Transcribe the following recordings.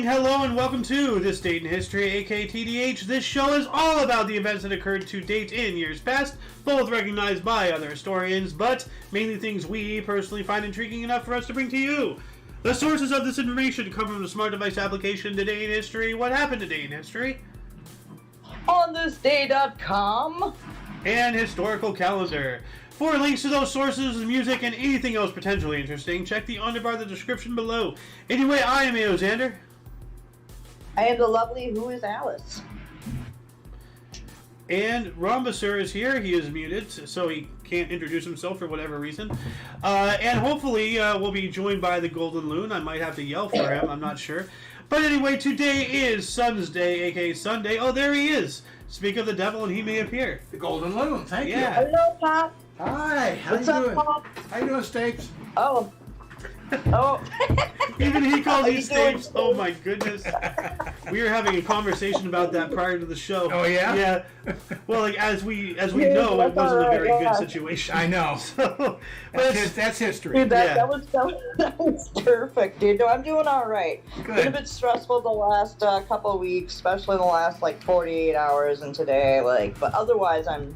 Hello and welcome to This Date in History, aka TDH. This show is all about the events that occurred to date in years past, both recognized by other historians, but mainly things we personally find intriguing enough for us to bring to you. The sources of this information come from the smart device application Today in History. What happened today in history? On thisday.com and historical calendar. For links to those sources, music, and anything else potentially interesting, check the underbar of the description below. Anyway, I am Xander. I am the lovely Who is Alice. And Rhombusur is here. He is muted, so he can't introduce himself for whatever reason. And hopefully we'll be joined by the Golden Loon. I might have to yell for him. I'm not sure. But anyway, today is Sun's Day, aka Sunday. Oh, there he is. Speak of the devil and he may appear. The Golden Loon, thank you. Hello, Pop. Hi, how What's you up, doing? Pop? How you doing, Stapes? Oh. Even he calls How these you doing, tapes. Oh my goodness. We were having a conversation about that prior to the show. Oh yeah? Yeah. Well, like as we know, it wasn't a very good situation. I know. So, That's history. Dude, Yeah. that was perfect, dude. No, I'm doing all right. Good. Been a bit stressful the last couple of weeks, especially the last 48 hours and today. But otherwise, I'm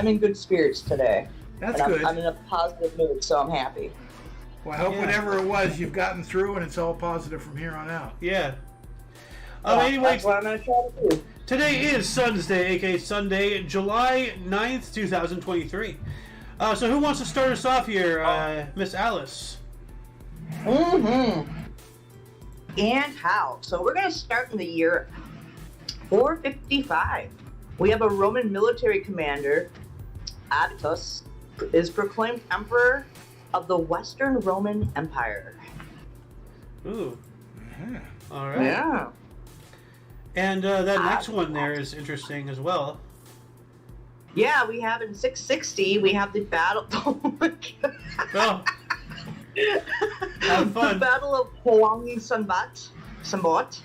in good spirits today. That's and good. I'm in a positive mood, so I'm happy. Well, I hope Yeah. whatever it was, you've gotten through and it's all positive from here on out. Yeah. Anyway, Anyway, that's what I'm gonna try to do. today is Sun's Day, aka Sunday, July 9th, 2023. So who wants to start us off here? Miss Alice. Mm-hmm. And how? So we're gonna start in the year 455. We have a Roman military commander, Avitus, is proclaimed emperor of the Western Roman Empire. Ooh. Yeah. All right. Yeah. And that next one there is interesting as well. Yeah, we have in 660, we have the battle. Oh my God. Oh. Have fun. The Battle of Huang Sanbot,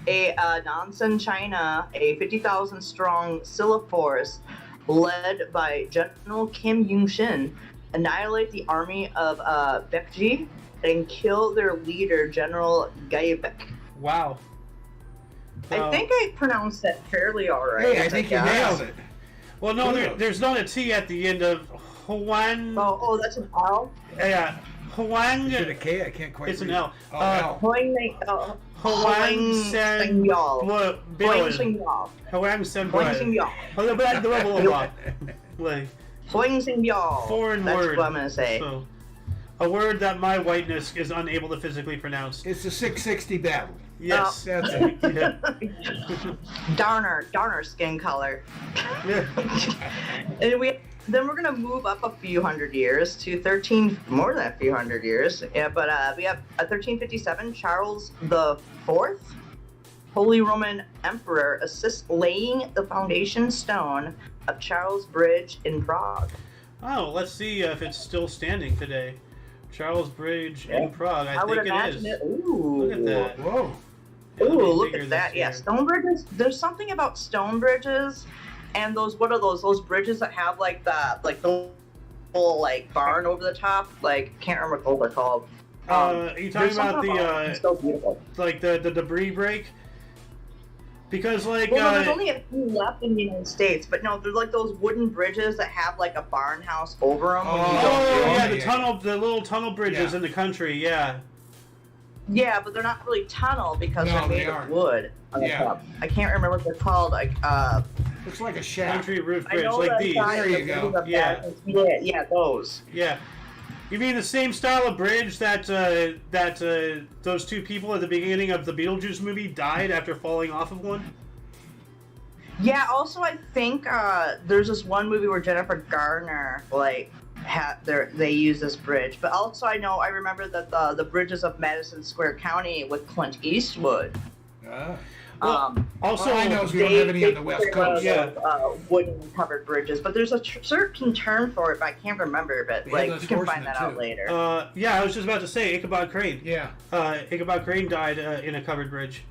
a Nansen, China, a 50,000 strong Silla force led by General Kim Yung-shin, annihilate the army of Baekje and kill their leader, General Gaibek. Wow. I think I pronounced that fairly alright. Hey, I think you nailed it. Well, no, Good. there's not a T at the end of Huang. Oh, that's an L? Yeah. Huang. Is it a K? I can't quite It's an read. L. Oh, L. Huang Senbyol. Huang Senbyol. Hold on, back the level up. Like Huang Xingyao. foreign That's word. what I'm gonna say. So, a word that my whiteness is unable to physically pronounce. It's the 660 battle. Yes. That's it. Yeah. Darner skin color. Yeah. And then we're gonna move up a few hundred years to more than a few hundred years. Yeah, but we have 1357. Charles the Fourth, Holy Roman Emperor, assists laying the foundation stone of Charles Bridge in Prague. Oh, let's see if it's still standing today. Charles Bridge in Prague. I would think it imagine is. it. Ooh. Look at that. Whoa. Yeah, let me Ooh, look figure at that. this Yeah, here. stone bridges. There's something about stone bridges, and what are those? Those bridges that have the little barn over the top. Can't remember what they're called. Are you talking there's about something it's so beautiful. the debris break? Because Well, no, there's only a few left in the United States, but no, there's those wooden bridges that have a barn house over them. the little tunnel bridges Yeah. in the country, yeah. Yeah, but they're not really tunnel because No, they're made they of aren't. wood. Yeah. I can't remember what they're called. Looks like a shack. Country roof I bridge, know like that these. guy- There you go. Yeah. Yeah, those. Yeah. You mean the same style of bridge that those two people at the beginning of the Beetlejuice movie died after falling off of one? Yeah, also I think there's this one movie where Jennifer Garner they use this bridge, but also I remember that the bridges of Madison Square County with Clint Eastwood. Also, I know we don't have any on the West Coast. Yeah. Wooden covered bridges, but there's a certain term for it, but I can't remember. But Yeah, you that's can find fortunate, that out too. later. yeah, I was just about to say Ichabod Crane. Yeah. Ichabod Crane died in a covered bridge.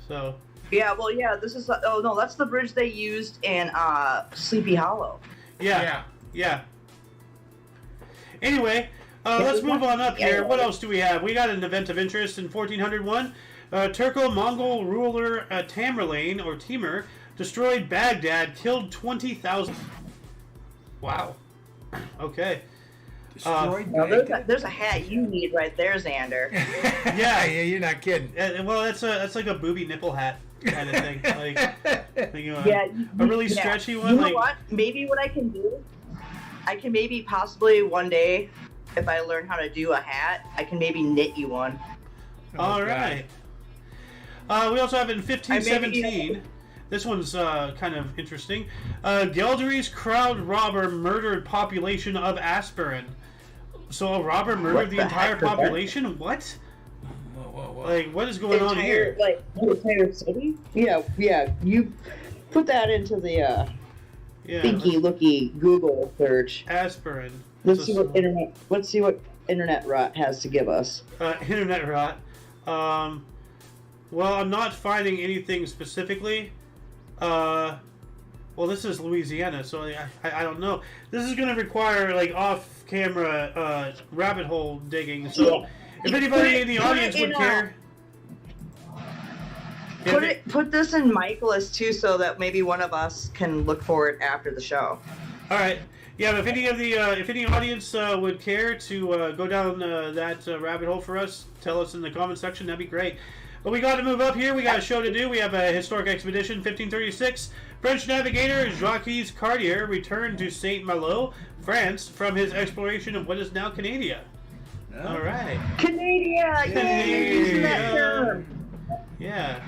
So. Yeah, well, yeah, this is that's the bridge they used in Sleepy Hollow. Yeah. Anyway, let's move on up here. What else do we have? We got an event of interest in 1401. Turco-Mongol ruler Tamerlane, or Timur, destroyed Baghdad, killed 20,000. Wow. Okay. Destroyed Now, Baghdad? there's a hat you need right there, Xander. Yeah, you're not kidding. Well, that's like a booby nipple hat kind of thing. Like you know, Yeah, a really stretchy one. You know like, what? Maybe what I can do, I can maybe possibly one day, if I learn how to do a hat, I can maybe knit you one. All God. right. We also have in 1517. This one's kind of interesting. Gelderi's crowd robber murdered population of Aspirin. So a robber murdered What the the entire heck is that? population? What? Whoa. Like, what is going on here? Like the entire city? Yeah. You put that into the Yeah, thinky looky Google search. Aspirin. Let's see what internet rot has to give us. Internet rot. Well, I'm not finding anything specifically. Well, this is Louisiana, so I don't know. This is going to require like off-camera rabbit hole digging. So, if anybody in the audience would care, Put this in Michaelis too, so that maybe one of us can look for it after the show. all right. Yeah, but if any audience would care to go down that rabbit hole for us, tell us in the comment section. That'd be great. But we got to move up here. We got a show to do. We have a historic expedition, 1536. French navigator Jacques Cartier returned to Saint Malo, France, from his exploration of what is now Canada. Yeah. All right. Canada, yay! Using that term. Yeah.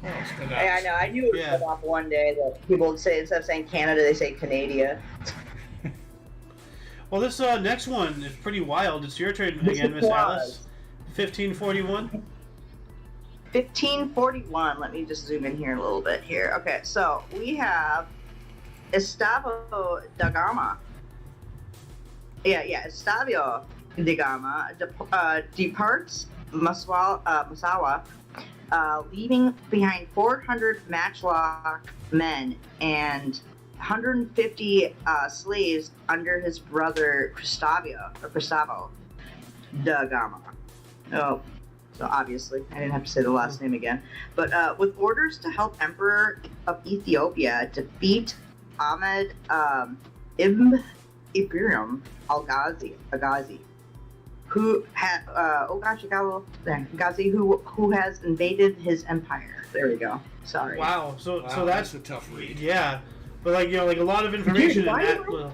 Yeah, I know. I knew it would come up one day that people would say, instead of saying Canada, they say Canada. Well, this next one is pretty wild. It's your turn again, Miss Alice. 1541. 1541. Let me just zoom in here a little bit here. Okay, so we have Estavo da Gama. Estavio da Gama departs Massawa, leaving behind 400 matchlock men and 150 slaves under his brother Gustavo da Gama. Oh, so obviously I didn't have to say the last name again. But with orders to help Emperor of Ethiopia defeat Ahmed Ibn Ibrahim Al-Ghazi, who has invaded his empire. There we go. Sorry. Wow. So That's a tough read. Yeah, but like like a lot of information Dude, in that.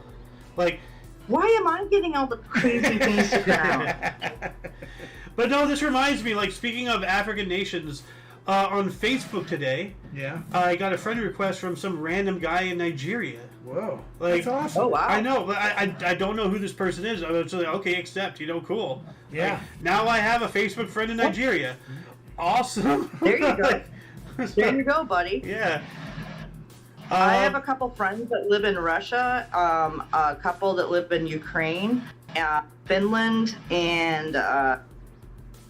Like, why am I getting all the crazy things now? but no, this reminds me. Like, speaking of African nations, on Facebook today, I got a friend request from some random guy in Nigeria. Whoa, like, that's awesome. Oh wow! I know, but I don't know who this person is. I was like, okay, accept. Cool. Yeah. Like, now I have a Facebook friend in Nigeria. Awesome. There you go. There you go, buddy. Yeah. I have a couple friends that live in Russia, a couple that live in Ukraine, Finland, and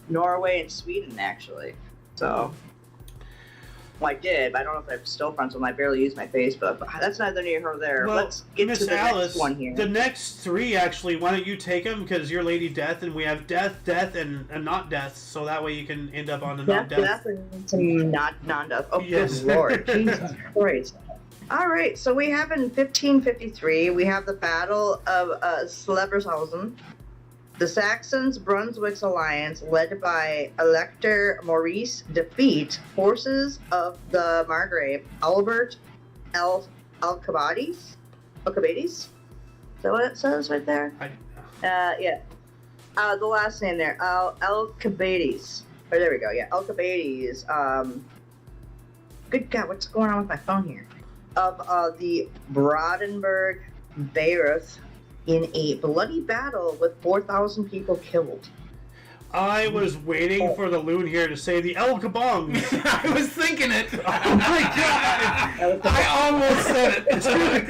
Norway and Sweden, actually. So, well, I did, but I don't know if I'm still friends with them. I barely use my Facebook, but that's neither near here nor there. Well, Let's get Miss to the Alice, next one here. The next three, actually, why don't you take them? Because you're Lady Death, and we have Death, and not Death, so that way you can end up on the not Death. Death and some not non-death. Oh, Yes. good Lord. Jesus Christ. All right, so we have in 1553, we have the Battle of Slevershausen. The Saxons-Brunswick's alliance, led by Elector Maurice, defeat forces of the Margrave Albert Alcibiades. Is that what it says right there? Yeah. The last name there, Alcibiades. Oh, there we go. Yeah, Alcibiades. Good God, what's going on with my phone here? Of the Brandenburg Beirut in a bloody battle with 4,000 people killed. I was waiting for the loon here to say the El Kabong. I was thinking it. Oh my God! I almost said it. It's Holy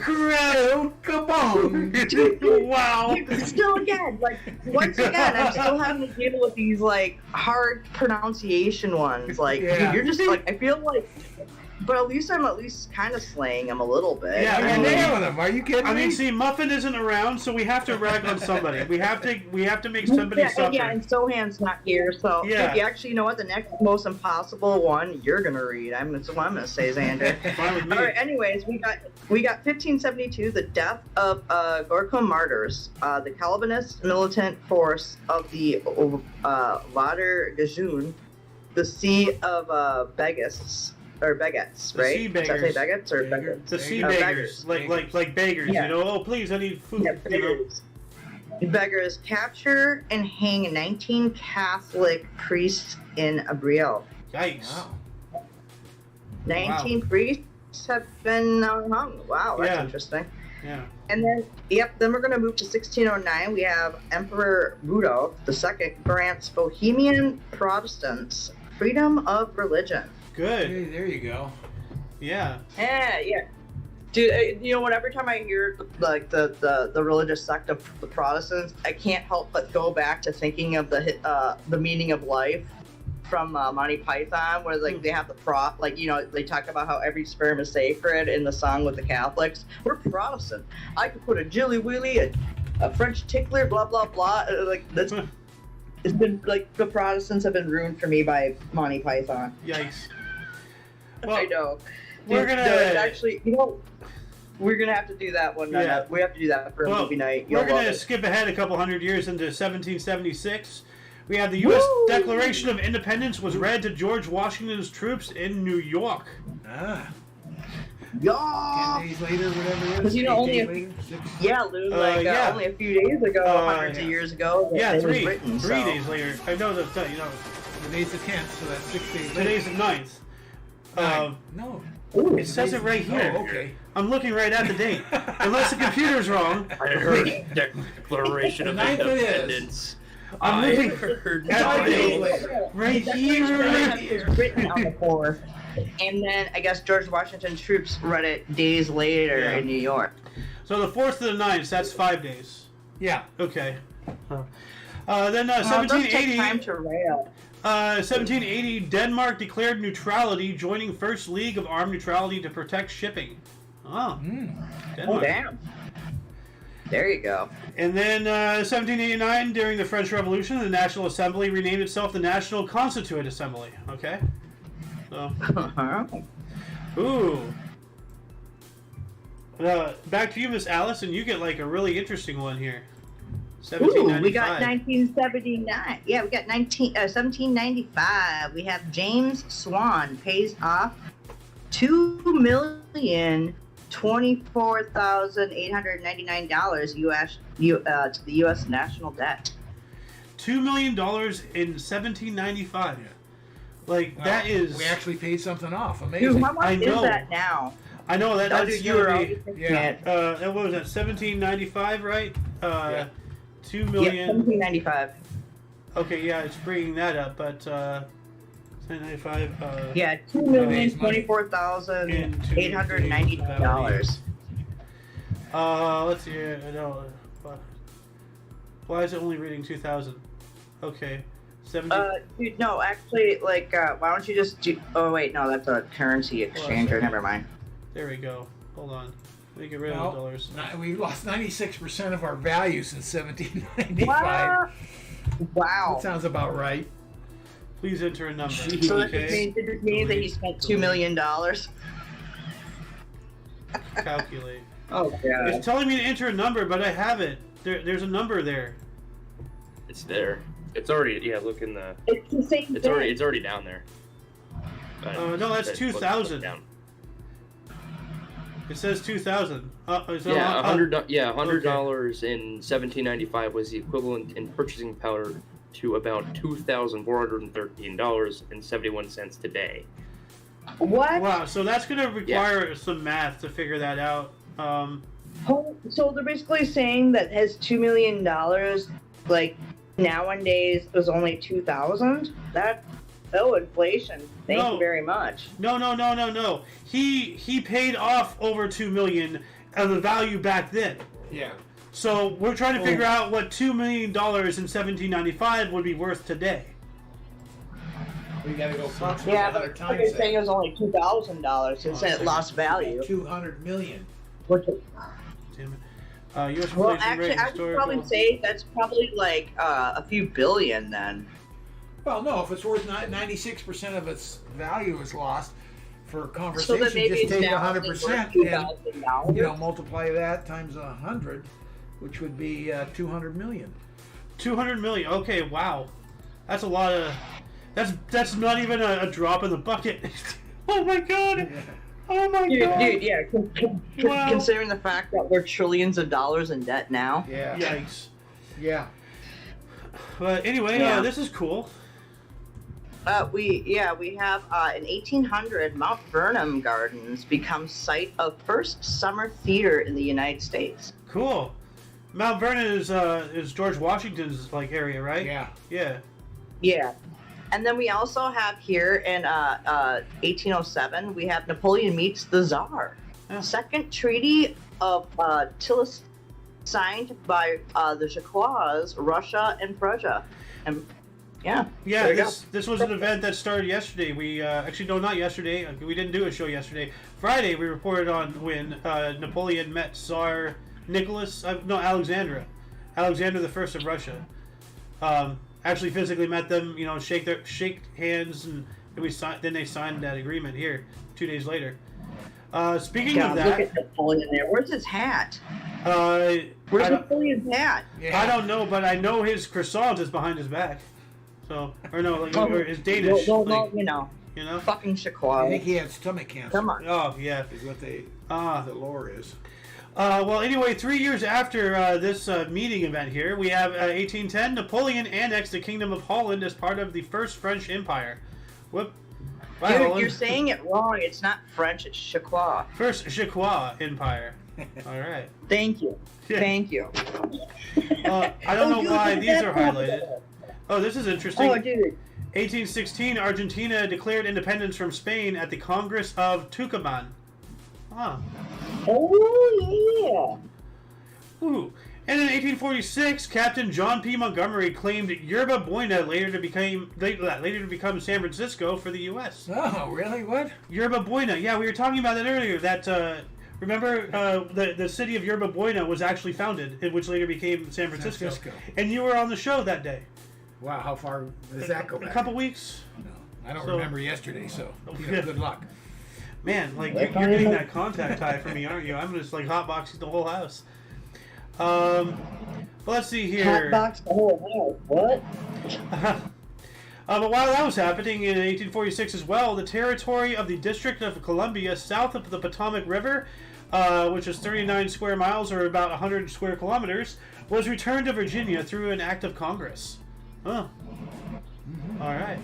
crap! El Kabong. Wow! Still again, once again, I'm still having to deal with these hard pronunciation ones. Yeah. You're just I feel like But at least I'm kind of slaying him a little bit. Yeah, You're nailing them. Are you kidding I me? mean, see, Muffin isn't around, so we have to rag on somebody. We have to make somebody suffer. Yeah, and Sohan's not here, so Yeah. if you actually, you know what, the next most impossible one you're gonna read. That's what I'm gonna say, Xander. Fine with me. All right. Anyways, we got 1572, the death of Gorkha martyrs, the Calvinist militant force of the Vater Gajun, the See of Begists. Or Beggets, The right? sea Did I say beggars. Beggets or Beggets? The sea Beggars. beggars, like beggars, Yeah. you know. Oh, please, I need food. Yeah, You know. beggars. Beggars capture and hang 19 Catholic priests in Abril. Yikes. Wow. 19 priests have been hung. Wow, that's Yeah. interesting. Yeah. And then, then we're going to move to 1609. We have Emperor Rudolf II grants Bohemian Protestants freedom of religion. Good. Hey, there you go. Yeah. Yeah. Dude, you know what? Every time I hear like the religious sect of the Protestants, I can't help but go back to thinking of the meaning of life from Monty Python, where like they have they talk about how every sperm is sacred in the song with the Catholics. We're Protestant. I could put a jilly willy, a French tickler, blah blah blah. Like that's. It's been like the Protestants have been ruined for me by Monty Python. Yikes. I Well, know. we're gonna- No, it's actually, we're gonna have to do that one. Yeah. We have to do that for a movie night. we're You'll going love to it. skip ahead a couple hundred years into 1776. We have the U.S. Woo! Declaration of Independence was read to George Washington's troops in New York. Ah. Yeah. 10 days later, whatever it is. 'Cause, you know, 8 only days a- later, 6. Yeah, Lou. yeah. Only a few days ago, hundreds yeah. of years ago. Yeah, it was three written, so. days later. I know that, you know, Today's the 10th, so that's 6 days later. today's the 9th. No. Ooh. It says it right here. Oh, okay. I'm looking right at the date. Unless the computer's wrong. I heard Declaration of The ninth it is. Independence. I'm I looking heard at the 5 days date. later. Right The here. Declaration was written on the 4th. And then I guess George Washington's troops read it days later Yeah. in New York. So the 4th to the 9th, that's 5 days. Yeah. Okay. Then It does take 1780. time to rail. 1780, Denmark declared neutrality, joining First League of Armed Neutrality to protect shipping. Oh, Mm. Oh, Denmark. damn. There you go. And then 1789, during the French Revolution, the National Assembly renamed itself the National Constituent Assembly. Okay. So, ooh. Back to you, Miss Allison. You get like a really interesting one here. Ooh, 1795. we got 1979. Yeah, we got 1795. We have James Swan pays off $2,024,899 US to the U.S. national debt. $2 million in 1795. Like, Wow. that is... We actually paid something off. Dude, Amazing. how much I know. is that now? I know that Oh, that's dude, you were gonna always be... thinking Yeah. it. What was that? 1795, right? Yeah. 2 Yeah, million. 1795. Okay, yeah, it's bringing that up, but 1795. Yeah, $2,024,899. Let's see. No. Why is it only reading 2,000? Okay. 70. Dude, no, actually, like, why don't you just do? Oh wait, no, that's a currency exchanger. Never mind. There we go. Hold on. Let me get rid of Well, the dollars. we lost 96% of our value since 1795. Wow. That sounds about right. Please enter a number. So that just Okay. means, it just means that he spent $2 million. Calculate. Oh god. It's telling me to enter a number, but I have it. There's a number there. It's there. It's already, yeah, look in the, It's the same thing. it's already down there. No, that's Look 2,000. down. It says 2,000. Is that Yeah, on- $100 in 1795 was the equivalent in purchasing power to about $2,413.71 today. What? Wow, so that's going to require some math to figure that out. So they're basically saying that his $2 million, like, nowadays was only 2,000? Inflation. Thank No. you very much. No. He paid off over $2 million of the value back then. Yeah. So we're trying to figure out what $2 million in 1795 would be worth today. We got to go from Yeah, 100 but times you're that. saying it was only $2,000 since it lost value. 200 million. Which is, Damn it. U.S. well, inflation actually, rate I would historical. probably say that's probably like a few billion then. Well, no, if it's worth 96% of its value is lost for So conversation, then maybe just it's take now 100% only and $2,000. multiply that times 100, which would be 200 million. 200 million. Okay, wow. That's a lot of. That's not even a drop in the bucket. Oh my god. Oh my god. Dude, yeah. Wow. Considering the fact that we're trillions of dollars in debt now. Yeah. Yikes. Yeah. But anyway, Yeah. this is cool. We have in 1800 Mount Vernon Gardens become site of first summer theater in the United States. Cool. Mount Vernon is George Washington's like area, right? Yeah. Yeah. Yeah. And then we also have here in 1807 we have Napoleon meets the Tsar. Yeah. Second treaty of Tillis signed by the Jacquois, Russia and Prussia. And yeah. Yeah, there you this was an event that started yesterday. We actually no, not yesterday. We didn't do a show yesterday. Friday we reported on when Napoleon met Tsar Alexander the First of Russia. Actually physically met them. You know, shake hands, and then they signed that agreement here 2 days later. Speaking of that, look at Napoleon there. Where's his hat? I Where's don't- Napoleon's hat? Yeah. I don't know, but I know his croissant is behind his back. So, or no, like, or his Danish. No, like, you know. you know? Fucking I Jacquois. think he had stomach cancer. Come on. Oh, yeah. Is what Ah. the lore is. Well, anyway, 3 years after this meeting event here, we have 1810. Napoleon annexed the Kingdom of Holland as part of the First French Empire. Whoop. Bye, Dude, Holland. you're saying it wrong. It's not French, it's Jacquois. First Jacquois Empire. All right. Thank you. Yeah. Thank you. I don't know why these are highlighted. Oh, this is interesting. Oh, dude. 1816, Argentina declared independence from Spain at the Congress of Tucumán. Ah. Oh, Ooh. And in 1846, Captain John P. Montgomery claimed Yerba Buena later to become San Francisco for the U.S. Oh, really? What? Yerba Buena, yeah, we were talking about that earlier. That remember, the city of Yerba Buena was actually founded, which later became San Francisco. And you were on the show that day. Wow, how far does that go back? A couple weeks. No, I don't So- remember yesterday, so good luck. Man, like you're getting that contact high from me, aren't you? I'm just like hotboxing the whole house. Well, let's see here. Hotbox the whole house. What? But while that was happening in 1846 as well, the territory of the District of Columbia south of the Potomac River, which is 39 square miles or about 100 square kilometers, was returned to Virginia through an act of Congress. Huh. All right.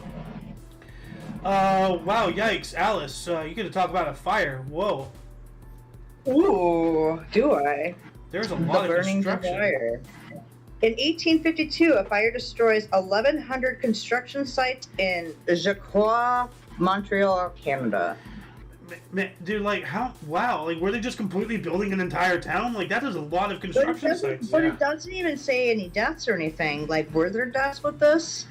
Wow, yikes. Alice, you get to talk about a fire. Whoa. Ooh, do I? There's a The lot of burning construction. fire. In 1852, a fire destroys 1,100 construction sites in Jacquois, Montreal, Canada. Man, dude, like, how? Wow, like, were they just completely building an entire town? Like, that is a lot of construction sites. But it doesn't even say any deaths or anything. Like, were there deaths with this?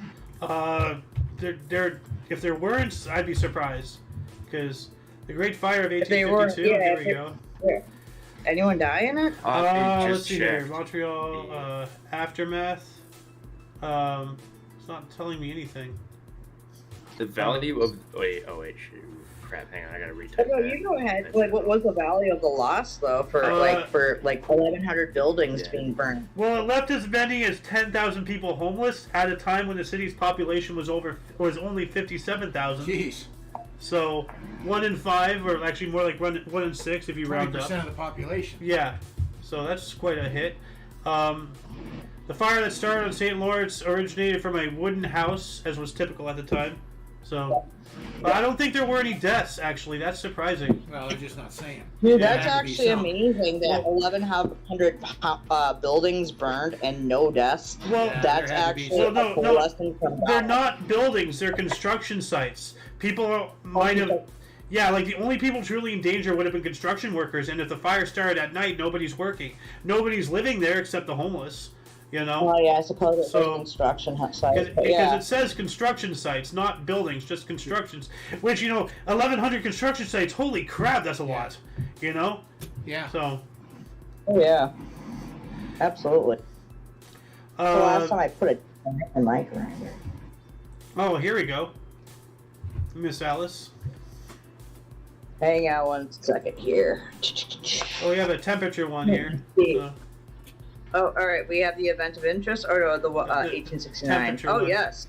If there weren't, I'd be surprised. Because the Great Fire of If they were, 1852, yeah, here if we it- go. Yeah. Anyone die in it? Let's Just see here. checked. Montreal, aftermath. It's not telling me anything. The value of wait, shoot. Crap, hang on, I gotta retype No, that. you go ahead. Like, what was the value of the loss though for 1,100 buildings Yeah. being burned? Well, it left as many as 10,000 people homeless at a time when the city's population was only 57,000. Jeez. So 1 in 5, or actually more like 1 in 6 if you round 20% up. of the population. Yeah, so that's quite a hit. The fire that started on St. Lawrence originated from a wooden house, as was typical at the time. So, but I don't think there were any deaths. Actually, that's surprising. Well, they're just not saying. Dude, Yeah, that's it had to be actually some. amazing that Well- 1,100 buildings burned and no deaths. Well, Yeah. That's there had to be actually some. a No, lesson from they're God. not buildings; they're construction sites. People might have. Yeah, like the only people truly in danger would have been construction workers, and if the fire started at night, nobody's working. Nobody's living there except the homeless. You know? Oh yeah, I suppose it's So- a construction site. Because But yeah. it says construction sites, not buildings, just constructions. Which, 1,100 construction sites, holy crap, that's a lot. You know? Yeah. So, Oh yeah. Absolutely. The last time I put a mic around here. oh, here we go. Miss Alice. Hang on 1 second here. Oh, we have a temperature one here. Oh, all right. We have the event of interest, or no, the 1869. temperature Oh, one. yes.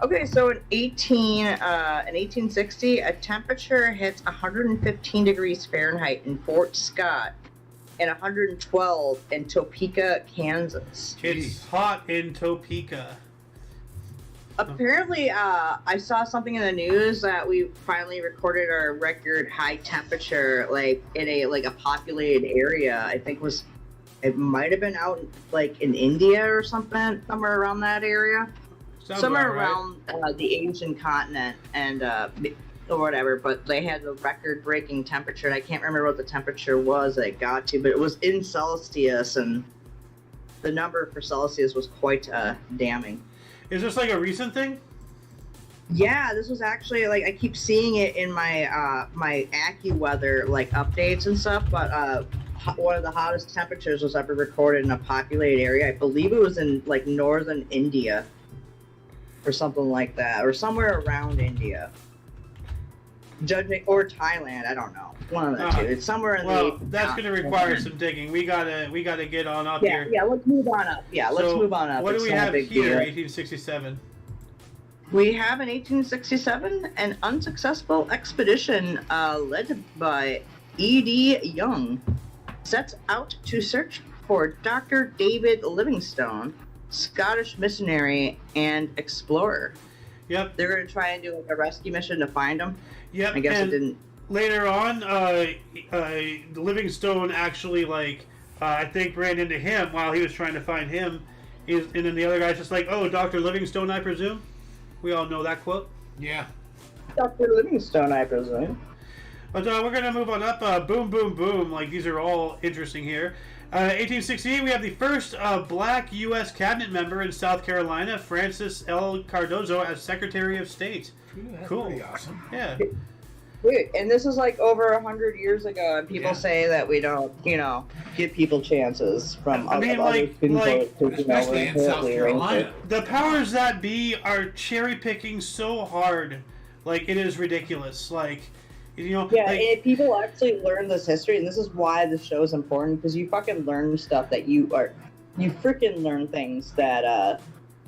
Okay, so in 1860, a temperature hits 115 degrees Fahrenheit in Fort Scott, and 112 in Topeka, Kansas. It's hot in Topeka. Apparently, I saw something in the news that we finally recorded our record high temperature, like in a populated area. I think it might have been out like in India or something, somewhere around that area, Sounds somewhere about right. around the Asian continent, and or whatever. But they had the record-breaking temperature, and I can't remember what the temperature was that it got to, but it was in Celsius, and the number for Celsius was quite damning. Is this like a recent thing? Yeah, this was actually like I keep seeing it in my my AccuWeather like updates and stuff. But one of the hottest temperatures was ever recorded in a populated area. I believe it was in like northern India, or something like that, or somewhere around India. Judging or Thailand, I don't know. One of the two. It's somewhere in Well, the. that's going to require some digging. We gotta get on up Yeah, here. yeah. Let's move on up. Yeah, let's So, move on up. What do It's we not a have big here? deal. 1867. We have in 1867 an unsuccessful expedition led by E.D. Young sets out to search for Dr. David Livingstone, Scottish missionary and explorer. Yep. They're going to try and do like a rescue mission to find him. Yep. I guess and it didn't. later on, Livingstone actually I think ran into him while he was trying to find him. And then the other guy's just like, "Oh, Dr. Livingstone, I presume." We all know that quote. Yeah. Dr. Livingstone, I presume. But we're going to move on up. Boom, boom, boom. Like, these are all interesting here. 1868, we have the first black U.S. cabinet member in South Carolina, Francis L. Cardozo, as Secretary of State. Ooh, that's Cool. pretty awesome. Yeah. Dude, and this is like over 100 years ago, and people say that we don't, give people chances from I mean, other people to, Especially in South Carolina. The powers that be are cherry picking so hard. Like, it is ridiculous. Like, Yeah, like, and people actually learn this history, and this is why the show is important, because you fucking learn stuff that you freaking learn things that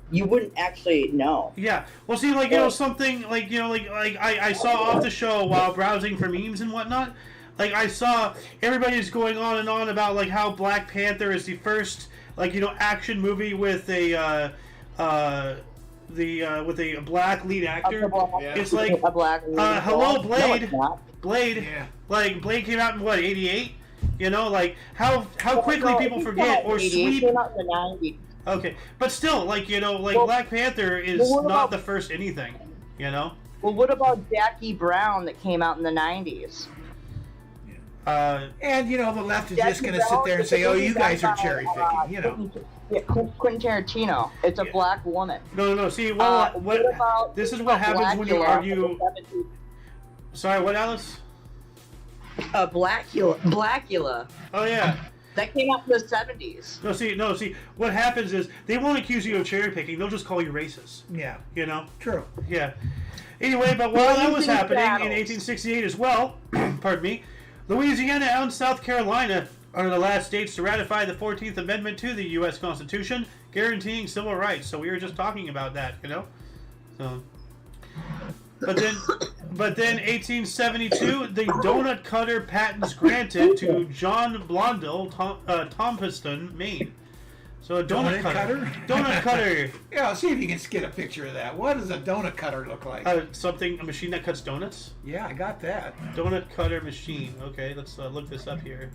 you wouldn't actually know. yeah. Well, see, something like, I saw off the show while browsing for memes and whatnot. Like, I saw everybody's going on and on about, like, how Black Panther is the first, action movie with a black lead actor. It's like, a black hello, Blade. No, it's not. Blade. Yeah. Like, Blade came out in what, 88? How quickly people forget or sweep. It came out in the 90s. Okay, but still, Black Panther is well, what not about- the first anything, Well, what about Jackie Brown that came out in the 90s? And, the left is Jackie just going to sit Brown there and is say, a oh, movie you guys done are by, cherry picking, Yeah, Quentin Tarantino. It's a Yeah. black woman. No. See, What about this is what happens when you Blackula argue. in the 70s? Sorry, what, Alice? Blackula. Oh yeah. That came out in the 70s. No. See. What happens is they won't accuse you of cherry picking. They'll just call you racist. Yeah. True. True. Yeah. Anyway, but while that was Blazing happening Saddles. in 1868 as well, pardon me, Louisiana and South Carolina are the last states to ratify the 14th Amendment to the U.S. Constitution, guaranteeing civil rights. So we were just talking about that, So, but then 1872, the donut cutter patents granted to John Blondell, Thompston, Maine. So a donut cutter. Donut cutter. Yeah, see if you can get a picture of that. What does a donut cutter look like? A machine that cuts donuts. Yeah, I got that. Donut cutter machine. Okay, let's look this up here.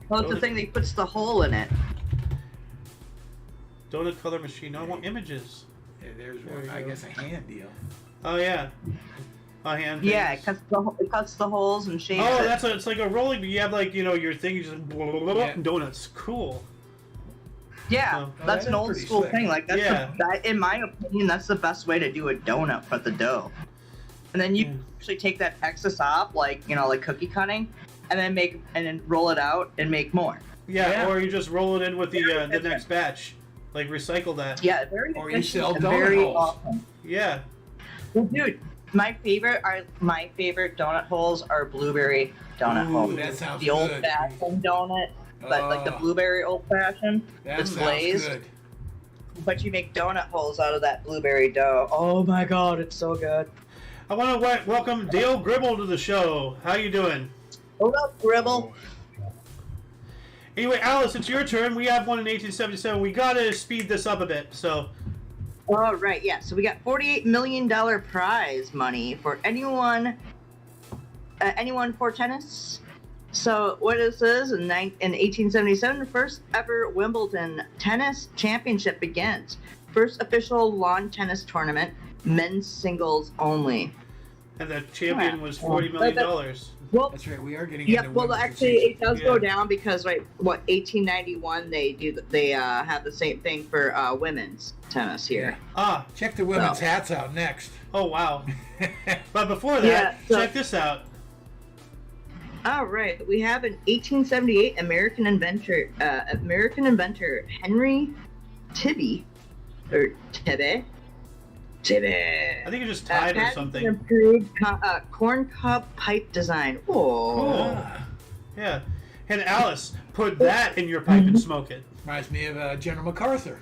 Well, it's the thing that puts the hole in it. Donut color machine. No, I want images. Yeah, there's There one. you I go. guess a hand deal. Oh yeah, a hand. Yeah, things. it cuts the holes and shapes Oh, it. it's like a rolling. You have your thing. You just blah, blah, blah, blah, Yeah. donuts. Cool. Yeah, Oh, that's an that's old pretty school slick. thing. Like that's Yeah. that, in my opinion, that's the best way to do a donut for the dough. And then you actually take that excess off, like like cookie cutting, and then roll it out and make more. Yeah, or you just roll it in with the next batch. Like, recycle that. Yeah, very Or you efficient sell and donut very holes. awesome. Yeah. Well, dude, my favorite donut holes are blueberry donut Ooh, holes. that sounds The good. old fashioned donut, but like the Oh. blueberry old fashioned, That that's sounds glazed. good. But you make donut holes out of that blueberry dough. Oh my god, it's so good. I want to welcome Dale Gribble to the show. How you doing? Hold up, Gribble. Anyway, Alice, it's your turn. We have one in 1877. We gotta speed this up a bit, so... All right, yeah. So we got $48 million prize money for anyone for tennis. So what this is, in 1877, the first ever Wimbledon tennis championship begins. First official lawn tennis tournament, men's singles only. And the champion was $40 million. Well, That's right. We are getting yeah. into Well, women's actually, it does Yeah. go down because 1891 they have the same thing for women's tennis here. Ah, Check the women's So- hats out next. oh wow. But before that, Yeah, so- check this out. All right, we have an 1878 American inventor Henry Tibby, or Tibby. I think it just tied or patented something. an improved corn cob pipe design. Oh, Cool. Ah, Yeah. And Alice, put that in your pipe and smoke it. reminds me of General MacArthur.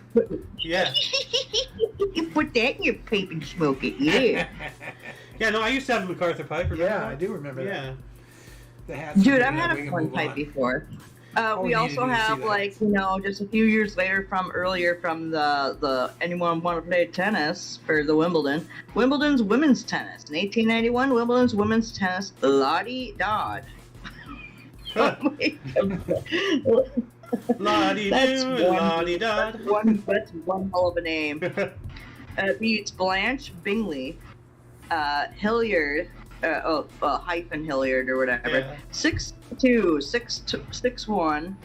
Yeah. you put that in your pipe and smoke it. Yeah, Yeah, no, I used to have a MacArthur pipe. Remember Yeah, that? I do remember that. Yeah. The hats. dude, are I've good, had we a can corn move pipe on. before. Oh, We we also needed to see have that. just a few years later from the anyone want to play tennis for the Wimbledon's women's tennis in 1891. Wimbledon's women's tennis Lottie Dodd. Huh. La-dee-doo, That's one- la-dee-da. That's one hell of a name. Beats Blanche Bingley, Hilliard, hyphen Hilliard or whatever. Yeah. 6-2, 6-1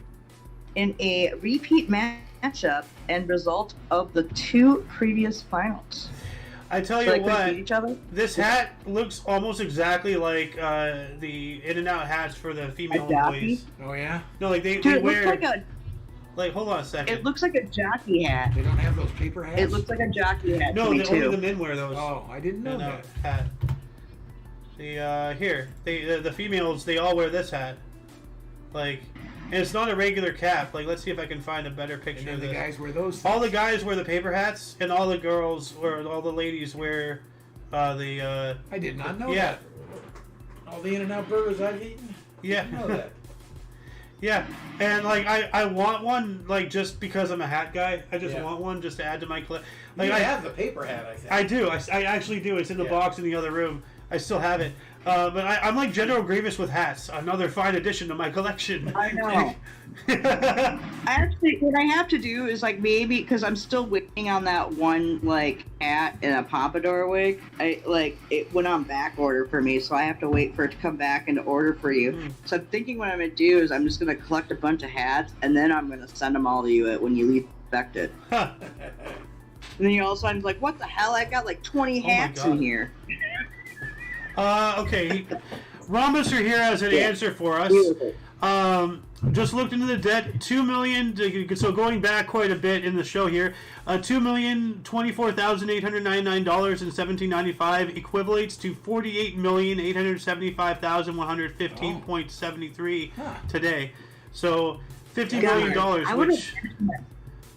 in a repeat matchup and result of the two previous finals. I tell So you they could what, beat each other. this hat looks almost exactly like the In-N-Out hats for the female A jockey? employees. Oh yeah, No, like they Dude, it wear. looks like hold on a it second. looks like a jockey hat. they don't have those paper hats. It looks like a jockey hat No, to me only too. the men wear those. Oh, I didn't know In-N-Out that. hat. The females, they all wear this hat. Like, and it's not a regular cap. Like, let's see if I can find a better And picture then of the this. guys wear those. All the things. guys wear the paper hats, and all the girls or all the ladies wear the I did not know yeah. that. All the In-N-Out burgers I've eaten. Yeah. Didn't know that. Yeah, and like I want one like just because I'm a hat guy. I just Yeah. want one just to add to my collection. Like Like I have the paper hat. I think. I do. I actually do. It's in the Yeah. box in the other room. I still have it. But I'm like General Grievous with hats. Another fine addition to my collection. I know. I actually, what I have to do is like maybe because I'm still waiting on that one like hat in a pompadour wig. It went on back order for me, so I have to wait for it to come back into order for you. Hmm. So I'm thinking what I'm gonna do is I'm just gonna collect a bunch of hats and then I'm gonna send them all to you when you leave affected. Huh. And then you all of a sudden like, what the hell? I got like 20 Oh my hats God. in here. Okay. Rhombus are here as an answer for us. Just looked into the debt, $2 million. So going back quite a bit in the show here, $2,024,899 in 1795 equivalates to $48,875,115.73 today. So $50 million, I would've- which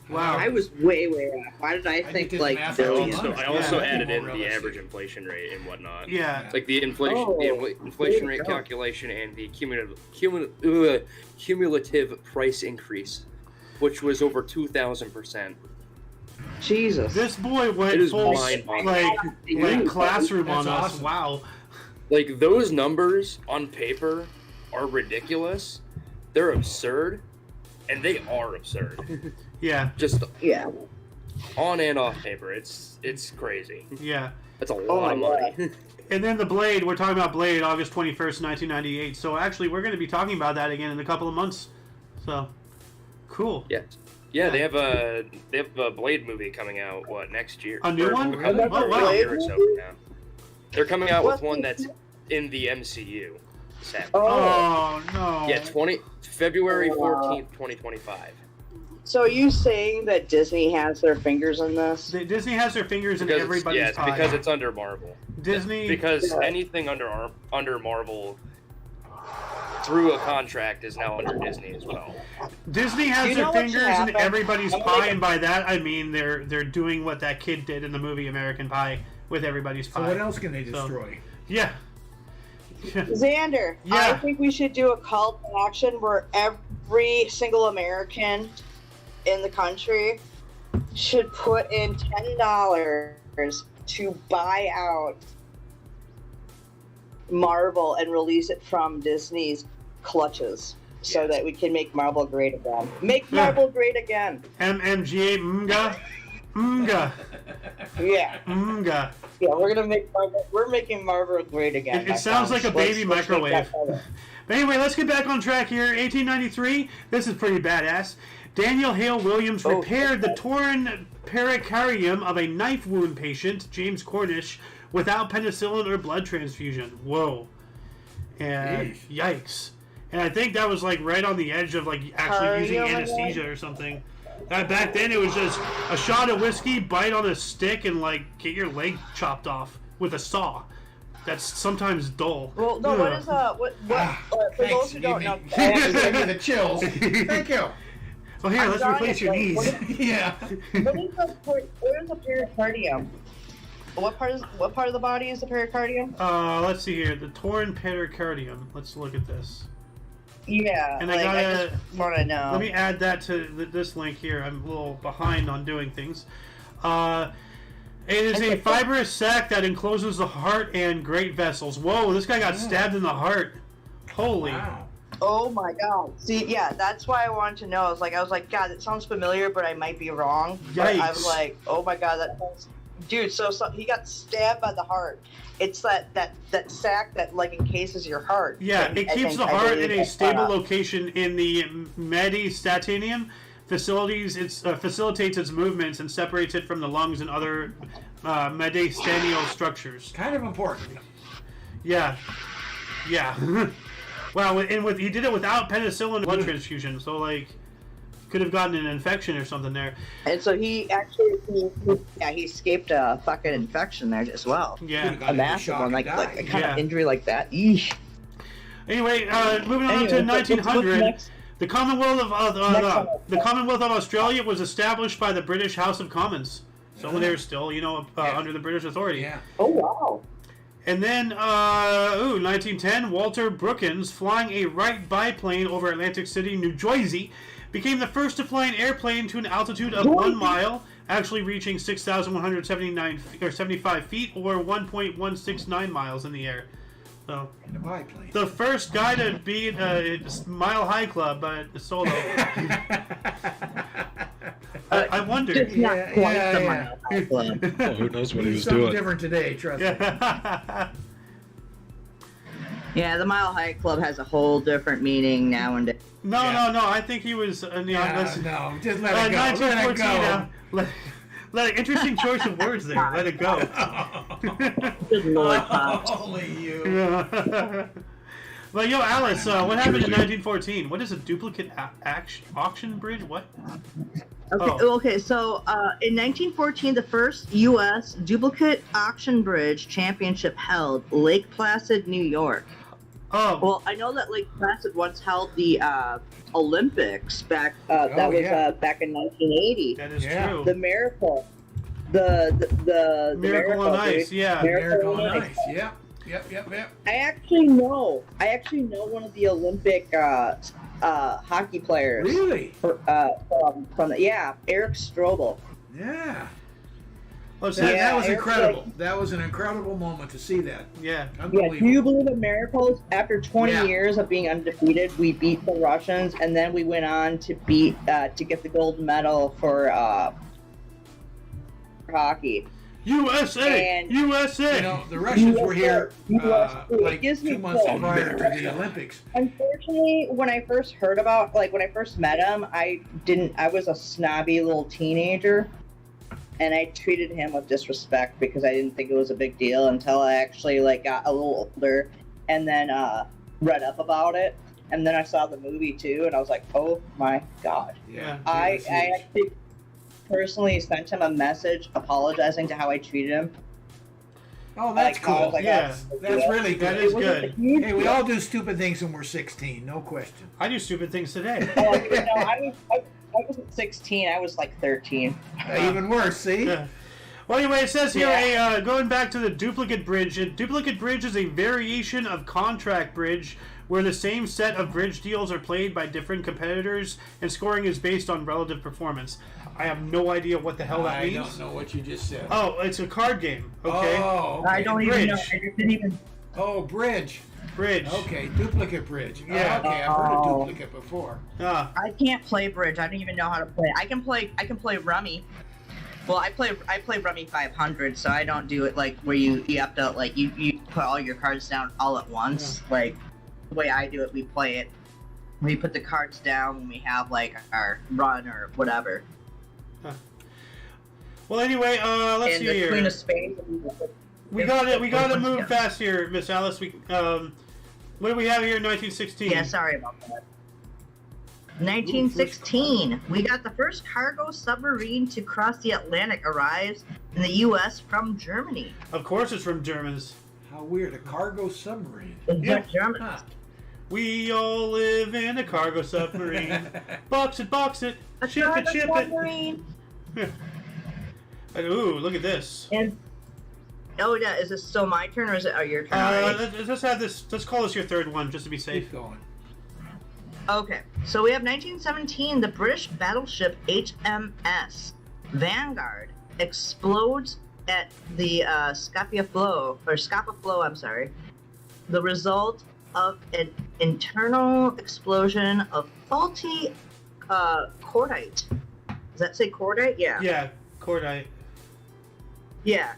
wow. I was way off. Why did I did think the like math billion? on I also Yeah. added in More the realistic. average inflation rate and whatnot. Yeah. It's like the inflation, inflation rate calculation and the cumulative price increase, which was over 2,000%. Jesus. This boy It went is full mind-boggling. like classroom That's on us. awesome. Wow. Like those numbers on paper are ridiculous. They're absurd, and they are absurd. Yeah. Just Yeah. on and off paper, it's crazy. Yeah. That's a Oh lot of my money. And then the Blade, we're talking about Blade, August 21st, 1998. So actually, we're going to be talking about that again in a couple of months. So, cool. Yeah. Yeah, they have a Blade movie coming out next year. A new one? A wow. year or so from now. They're coming out with one that's in the MCU. Sadly. Oh no. Yeah, February 14th, 2025. So are you saying that Disney has their fingers in this? Disney has their fingers in everybody's pie. Because it's under Marvel. Disney. Because anything under Marvel through a contract is now under Disney as well. Disney has their fingers in everybody's pie, and by that I mean they're doing what that kid did in the movie American Pie with everybody's pie. So what else can they destroy? Yeah. Xander, I think we should do a call to action where every single American in the country should put in $10 to buy out Marvel and release it from Disney's clutches so that we can make Marvel great again. Make Marvel great again. MMGA mga. Mga. Yeah. Mga. Yeah, we're making Marvel great again. It sounds like a baby microwave. But anyway, let's get back on track here. 1893. This is pretty badass. Daniel Hale Williams repaired the torn pericardium of a knife wound patient, James Cornish, without penicillin or blood transfusion. Whoa. And yikes. And I think that was like right on the edge of like actually using anesthesia or something. Back then it was just a shot of whiskey, bite on a stick, and like get your leg chopped off with a saw. That's sometimes dull. Well, no, what is for those who don't know, Gave me the chills. Thank you. Well, here, let's replace your knees. Yeah. Where is the pericardium? What part of the body is the pericardium? Let's see here. The torn pericardium. Let's look at this. Yeah, and like, I just want to know. Let me add that to this link here. I'm a little behind on doing things. It is a fibrous sac that encloses the heart and great vessels. Whoa, this guy got stabbed in the heart. Holy. Wow. Oh my god. See, yeah, that's why I wanted to know. I was like, God, it sounds familiar, but I might be wrong. Yikes. But I was like, oh my god, that sounds... Dude, so he got stabbed by the heart. It's that sac that like encases your heart. Yeah, it keeps the heart in a stable location in the mediastinum facilities. It facilitates its movements and separates it from the lungs and other mediastinal structures. Kind of important. Yeah. Wow, and he did it without penicillin and blood transfusion, so like could have gotten an infection or something there. And so he escaped a fucking infection there as well. Yeah, a massive one, like a kind of injury like that. Eesh. Anyway, moving on to 1900, the Commonwealth of Australia was established by the British House of Commons. So they were still, under the British authority. Yeah. Oh wow. And then, 1910, Walter Brookins, flying a Wright biplane over Atlantic City, New Jersey, became the first to fly an airplane to an altitude of 1 mile, actually reaching 6,175 feet, or 1.169 miles in the air. So, in a biplane. The first guy to beat a Mile High Club solo. I wonder. Just not quite the Mile High Club. Well, who knows what he was Something doing? different today, trust me. Yeah, the Mile High Club has a whole different meaning nowadays. No. I think he was. No, just let it go. 1914. Interesting choice of words there. Let it go. Good Lord, Pops. Only you. Well, yo, Alice, what happened in 1914? What is a duplicate auction bridge? What? Okay, so in 1914, the first U.S. duplicate auction bridge championship held Lake Placid, New York. Oh. Well, I know that Lake Placid once held the Olympics back. Back in 1980. That is true. The Miracle. The Miracle on Ice. Yeah. Miracle on Ice. Yeah. Yep. I actually know one of the Olympic hockey players. Really? From Eric Strobel. Yeah. Oh, that was incredible. That was an incredible moment to see that. Yeah. Yeah. Do you believe in miracles? After 20 years of being undefeated, we beat the Russians, and then we went on to get the gold medal for hockey. USA! And- USA! You know, the Russians were here like gives me 2 months hope. prior to the Olympics. Unfortunately, when I first heard about, like, when I first met him, I was a snobby little teenager, and I treated him with disrespect because I didn't think it was a big deal until I actually, like, got a little older, and then read up about it, and then I saw the movie too, and I was like, oh my god. Yeah. I it was huge. actually personally sent him a message apologizing to how I treated him. Oh, that's Like, I was cool. like, Yeah. That's really That good. is It wasn't good. a huge Hey, we deal. all do stupid things when we're 16, no question. I do stupid things today. Oh, you know, I wasn't 16, I was like 13. Even worse, see? Yeah. Well, anyway, it says here, Yeah. going back to the duplicate bridge. A duplicate bridge is a variation of contract bridge where the same set of bridge deals are played by different competitors and scoring is based on relative performance. I have no idea what the hell that I means. don't know what you just said. Oh, it's a card game. Okay. Oh, okay. I don't even know. Bridge. I didn't even. Oh, bridge. Bridge. Okay, duplicate bridge. Yeah. Okay, I've heard of Oh. duplicate before. Ah, I can't play bridge. I don't even know how to play. I can play rummy. Well, I play rummy 500, so I don't do it like where you have to like you put all your cards down all at once. Like the way I do it, we play it. We put the cards down when we have like our run or whatever. well, anyway, let's And see the here. Queen of Spades. We got it. We got to move Yeah. fast here, Miss Alice. What do we have here in 1916? Yeah, sorry about that. 1916, we got the first cargo submarine to cross the Atlantic arrives in the U.S. from Germany. Of course, it's from Germans. How weird, a cargo submarine. Yeah. Germans. Huh. We all live in a cargo submarine. Box it, A ship cargo it, ship submarine. it. Ooh, look at this. And oh yeah, is this still my turn or is it your turn? already? Let's have this. Let's call this your third one, just to be safe. Keep going. Okay, so we have 1917. The British battleship HMS Vanguard explodes at the Scapa Flow. I'm sorry. The result of an internal explosion of faulty cordite. Does that say cordite? Yeah. Yeah, cordite. Yeah.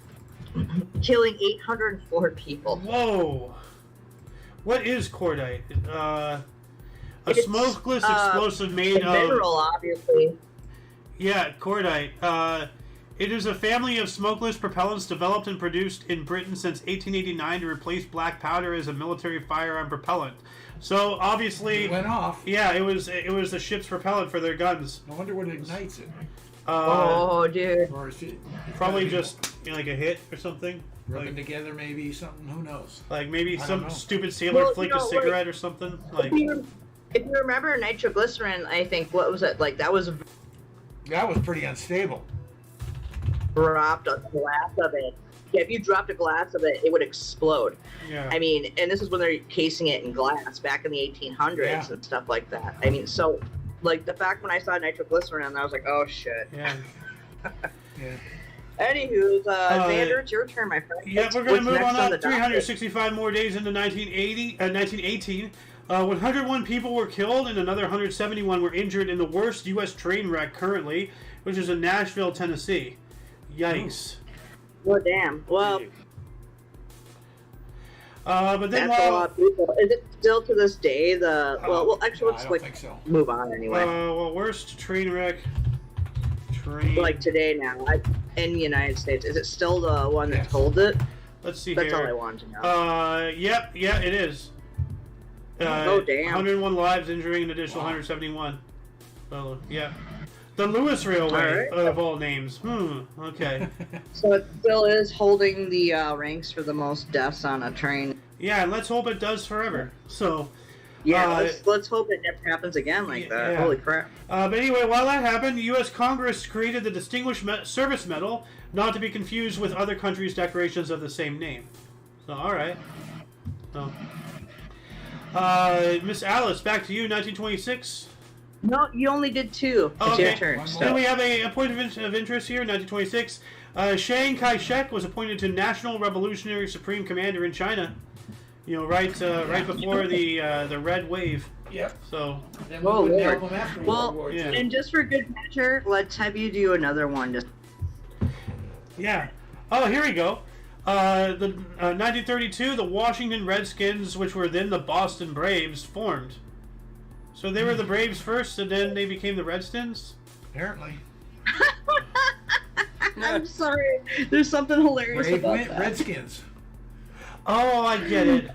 Killing 804 people. Whoa. What is cordite? A It's, smokeless explosive made A of. mineral, obviously. Yeah, cordite. It is a family of smokeless propellants developed and produced in Britain since 1889 to replace black powder as a military firearm propellant. So obviously, It went off. yeah, it was the ship's propellant for their guns. I wonder what ignites it. Oh, dude. Or is it Probably just like a hit or something. rubbing Like, together, maybe something. Who knows? like maybe I don't some know. stupid sailor Well, flicked you a know, cigarette or something. Like, If you remember nitroglycerin, I think, what was it? Like, that was That was pretty unstable. dropped a glass of it. Yeah, if you dropped a glass of it, it would explode. yeah. I mean, and this is when they're casing it in glass back in the 1800s Yeah. and stuff like that. I mean, so, like, the fact when I saw nitroglycerin, I was like, oh, shit. Yeah. Yeah. Anywho, Xander, it's your turn, my friend. Yeah, we're going to What's move on next up the docket? 365 more days into 1918. 101 people were killed and another 171 were injured in the worst U.S. train wreck currently, which is in Nashville, Tennessee. Yikes. Well, damn. Well, But then that's a lot while... of people. Is it still to this day the... Well, actually, No, let's, I don't like, think so. move on anyway. well, worst train wreck... Train... Like today now, in the United States, is it still the one that Yes. told it? Let's see That's all I here. wanted to know. Yep, yeah, it is. Oh, damn. 101 lives, injuring an additional 171. So, yeah. The Lewis Railway, All right. of all names. Okay. So it still is holding the ranks for the most deaths on a train. Yeah, and let's hope it does forever. So, Yeah, Uh, let's hope it never happens again like that. yeah. Holy crap. but anyway, while that happened, the U.S. Congress created the Distinguished Service Medal, not to be confused with other countries' decorations of the same name. So, all right. So, Miss Alice, back to you, 1926. No, you only did two. Oh, It's okay. your turn. One more. Then So. we have a point of interest here, 1926. Chiang Kai-shek was appointed to National Revolutionary Supreme Commander in China. You know, right before the Red Wave. Yep. So, Then Oh, we would Lord. nail them after Well, World War II. yeah. And just for good measure, let's have you do another one. Just yeah. Oh, here we go. The 1932, the Washington Redskins, which were then the Boston Braves, formed. So they were the Braves first, and then they became the Redskins? Apparently. I'm sorry. There's something hilarious about that. Redskins. Oh, I get it.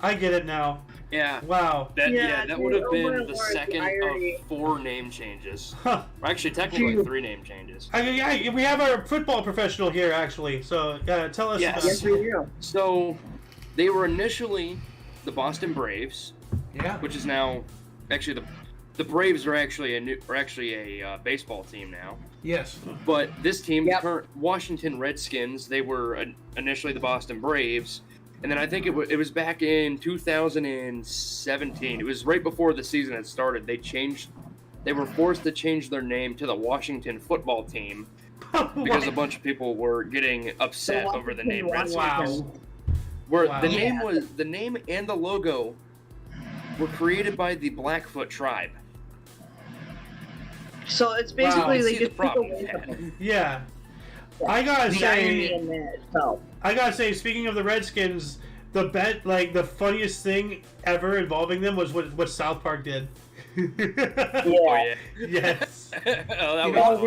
I get it now. Yeah. Wow. That would have been the Lord, second irony. of 4 name changes. Huh. Or actually, technically 3 name changes. We have our football professional here, actually. So, tell us. Yes. Yes, we do. So, they were initially the Boston Braves, Yeah. which is now actually the Braves are actually a baseball team now. Yes. But this team, Yep. the current Washington Redskins, they were initially the Boston Braves, and then I think it was back in 2017. It was right before the season had started. They were forced to change their name to the Washington Football Team because a bunch of people were getting upset over the name Redskins. Wow. Where Wow. the name and the logo were created by the Blackfoot tribe. So it's basically You they see the just problem took away we had. something. Yeah. I gotta The irony say, in that itself. speaking of the Redskins, the funniest thing ever involving them was what South Park did. Oh yeah. Yes. Oh, that You was know,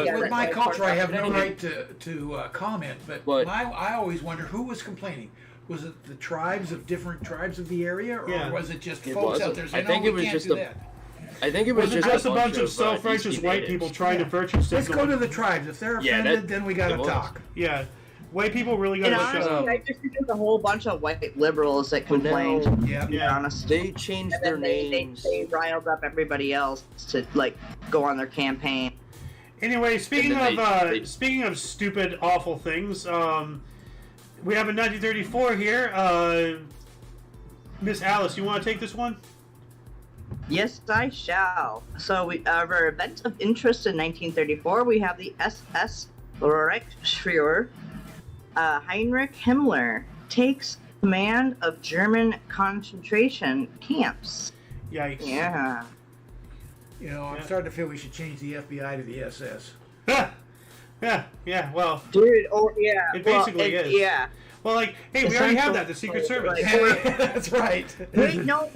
funny. With my culture, I have no right to comment, but I always wonder who was complaining. Was it the tribes of different tribes of the area, or was it just folks out there saying, "No, we can't do that"? I think it was just a bunch of DC self-righteous white natives. people trying to virtue Let's signal. go to the tribes. If they're Yeah, offended, that- then we got to it was. talk. Yeah. White people really got And to honestly, shut up. I just think there's a whole bunch of white liberals that But now- complained. Yeah. To be honest. They changed And their then they names. riled up everybody else to go on their campaign. Anyway, speaking And of then they- speaking of stupid, awful things, we have in 1934 here. Miss Alice, you want to take this one? Yes, I shall. So our event of interest in 1934, we have the SS Reichsführer Heinrich Himmler takes command of German concentration camps. Yikes. Yeah. You know, I'm starting to feel we should change the FBI to the SS. Yeah. Well, Dude, oh yeah. It basically is. Yeah. well, like, hey, we already have that. The Secret Service. Like- That's right. Wait, no.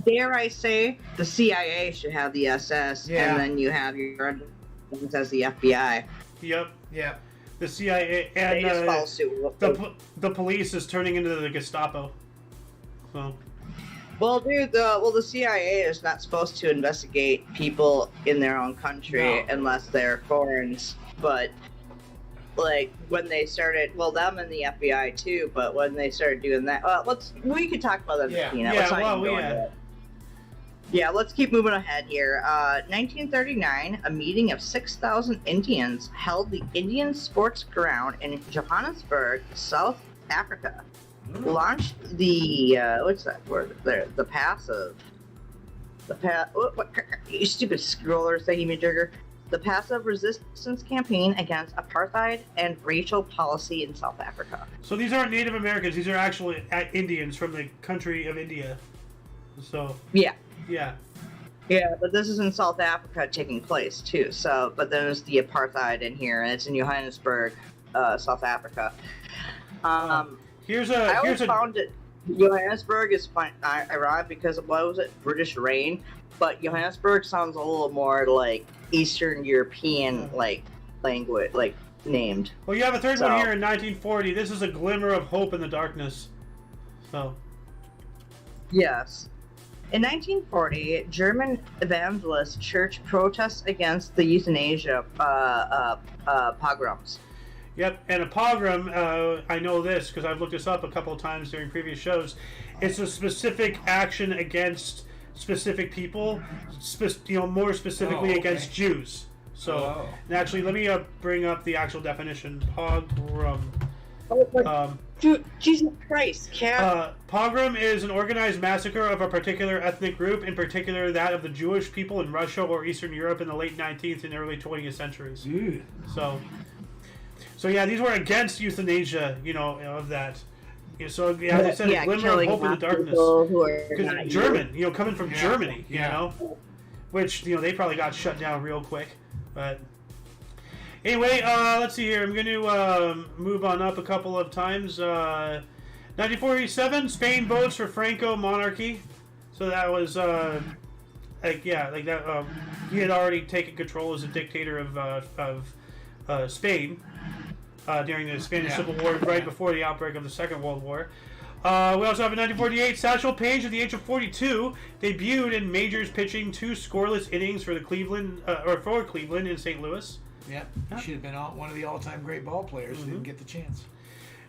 Dare I say, the CIA should have the SS, Yeah. and then you have your other ones as the FBI. Yep. Yeah. The CIA They just follow and suit. the police is turning into the Gestapo. So. Well, dude, the CIA is not supposed to investigate people in their own country No. unless they're foreigners. But like when they started, well, them and the FBI too. But when they started doing that, we could talk about that. Yeah. Let's not well, even go into it. Yeah, let's keep moving ahead here. 1939, a meeting of 6,000 Indians held the Indian Sports Ground in Johannesburg, South Africa. Launched the what's that word there? The passive. What you stupid scroller thingy-majigger. The passive resistance campaign against apartheid and racial policy in South Africa. So these aren't Native Americans. These are actually Indians from the country of India. So. Yeah. Yeah. Yeah, but this is in South Africa taking place too. So, but then there's the apartheid in here, and it's in Johannesburg, South Africa. Here's I a always found it. Johannesburg is ironic because what was it? British reign, but Johannesburg sounds a little more like Eastern European language, named. Well, you have a third one So- here in 1940. This is a glimmer of hope in the darkness. So. Yes. In 1940, German evangelist church protests against the euthanasia pogroms. Yep, and a pogrom, I know this because I've looked this up a couple of times during previous shows. It's a specific action against specific people, more specifically okay. against Jews. So, and actually, let me bring up the actual definition. Pogrom. Dude, Jesus Christ, cat. Pogrom is an organized massacre of a particular ethnic group, in particular that of the Jewish people in Russia or Eastern Europe in the late 19th and early 20th centuries. So yeah, these were against euthanasia, of that. So yeah, they said a glimmer of hope in the darkness. Because German, coming from Germany, you know, which they probably got shut down real quick. But Anyway, let's see here. I'm going to move on up a couple of times. 1947, Spain votes for Franco monarchy. So that was, he had already taken control as a dictator of Spain during the Spanish Civil War, right before the outbreak of the Second World War. We also have in 1948, Satchel Paige at the age of 42 debuted in majors, pitching 2 scoreless innings for Cleveland in St. Louis. Yeah, he should have been one of the all-time great ball players. Didn't get the chance.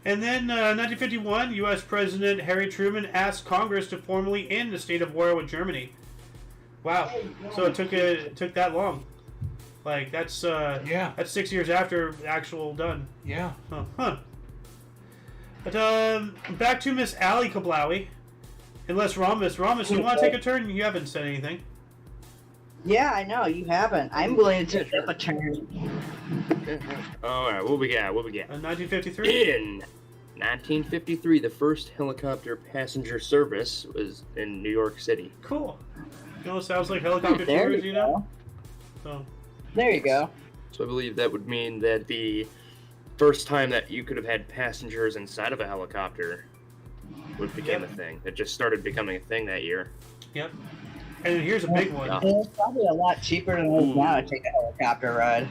And then 1951, U.S. President Harry Truman asked Congress to formally end the state of war with Germany. Wow! So it took that long. Like that's 6 years after the actual done. Yeah. Huh. But back to Miss Allie Kablawi. Unless Rhombus, you want to take a turn? You haven't said anything. Yeah, I know you haven't. I'm willing to take a turn. All right, what we got? 1953. In 1953, the first helicopter passenger service was in New York City. Cool. Sounds like helicopter tours, So. There you go. So I believe that would mean that the first time that you could have had passengers inside of a helicopter became a thing. It just started becoming a thing that year. Yep. And here's a big one. It's probably a lot cheaper than it is now to take a helicopter ride.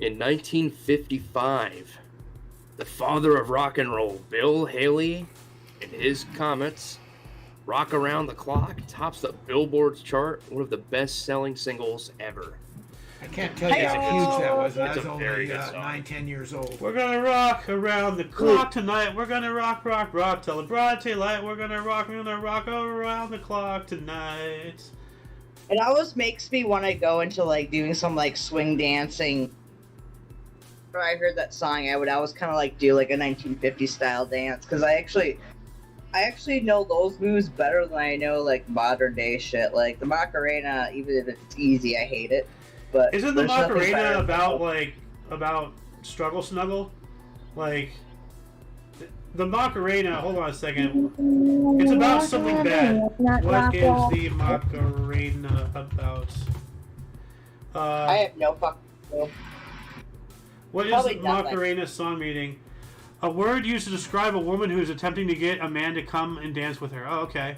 In 1955, the father of rock and roll, Bill Haley, and his Comets, Rock Around the Clock, tops the Billboard's chart, one of the best-selling singles ever. I can't tell you how huge that was. I was only very good song. 9-10 years old. We're gonna rock around the clock tonight. We're gonna rock till the broad daylight. We're gonna rock around the clock tonight. It always makes me want to go into like doing some like swing dancing. When I heard that song, I would always kind of like do like a 1950s style dance because I actually know those moves better than I know like modern day shit. Like the Macarena, even if it's easy, I hate it. But isn't the Macarena about struggle snuggle? Like the Macarena. Hold on a second. It's about something bad. What is the Macarena about? I have no fucking clue. What is the Macarena song meaning? A word used to describe a woman who is attempting to get a man to come and dance with her. Oh, okay.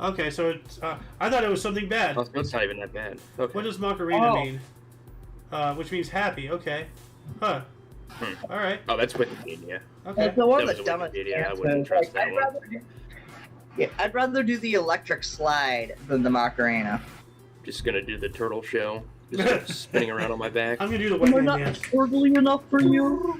Okay, so it's. I thought it was something bad. Oh, it's not even that bad. Okay. What does Macarena mean? Which means happy. Okay. Huh. All right. Oh, that's Wikipedia. It's Okay. the one That that's was dumbest. Wikipedia. I wouldn't trust that one. I'd rather do the electric slide than the Macarena. Just gonna do the turtle show. Just spinning around on my back. I'm gonna do the white man dance. Twirly enough for you.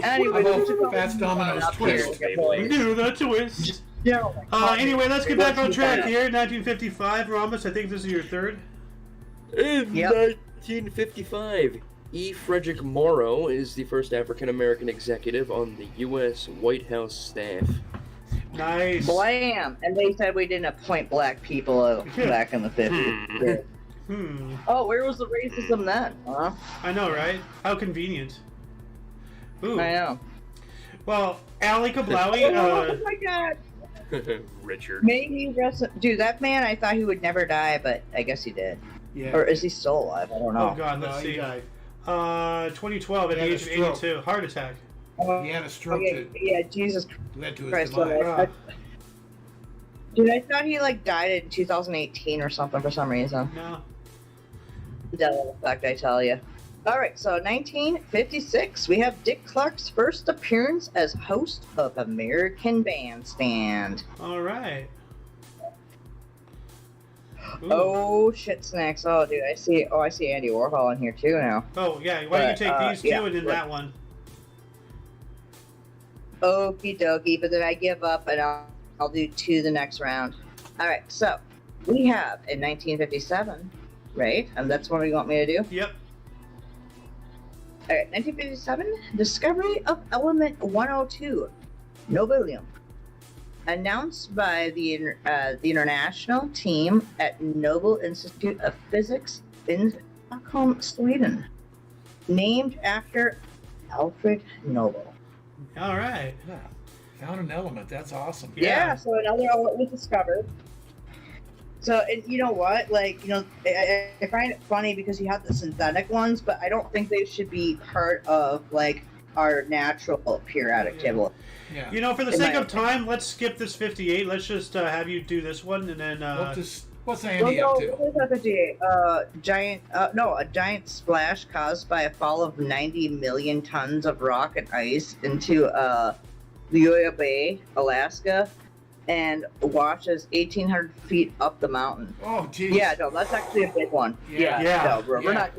Anyway, Fats Domino's twist. Do the twist. Anyway, let's get back on track here. 1955, Rhombus. I think this is your third. In 1955, E. Frederick Morrow is the first African-American executive on the U.S. White House staff. Nice. Blam! And they said we didn't appoint black people back in the 50s. Oh, where was the racism then? Huh? I know, right? How convenient. Ooh. I know. Well, Allie Kablawi. Oh my god! Richard. Maybe dude, that man, I thought he would never die, but I guess he did. Yeah. Or is he still alive? I don't know. Oh god, let's see. He died. 2012 at the age of 82, heart attack. He had a stroke yeah, Jesus that led to his Christ. demise. Dude, I thought he like died in 2018 or something for some reason. No. Devil effect, I tell you. All right, so 1956, we have Dick Clark's first appearance as host of American Bandstand. All right. Ooh. Oh shit, snacks! Oh, dude, I see Andy Warhol in here too now. Oh yeah, why don't you take these two and then that one? Okie dokie, but then I give up and I'll do two the next round. All right, so we have in 1957, right? And that's what you want me to do? Yep. All right, 1957, discovery of element 102, nobelium, announced by the international team at Nobel Institute of Physics in Stockholm, Sweden, named after Alfred Nobel. All right. Yeah. Found an element. That's awesome. Yeah, so another element was discovered. So, and you know what? Like, I find it funny because you have the synthetic ones, but I don't think they should be part of, like, our natural periodic table. Yeah. For the sake of time, let's skip this 58. Let's just have you do this one, and then... what's Andy up to? What is 58? A giant splash caused by a fall of 90 million tons of rock and ice into Lioya Bay, Alaska, and washes 1,800 feet up the mountain. Oh, geez. Yeah, no, that's actually a big one. Yeah. No, we're not.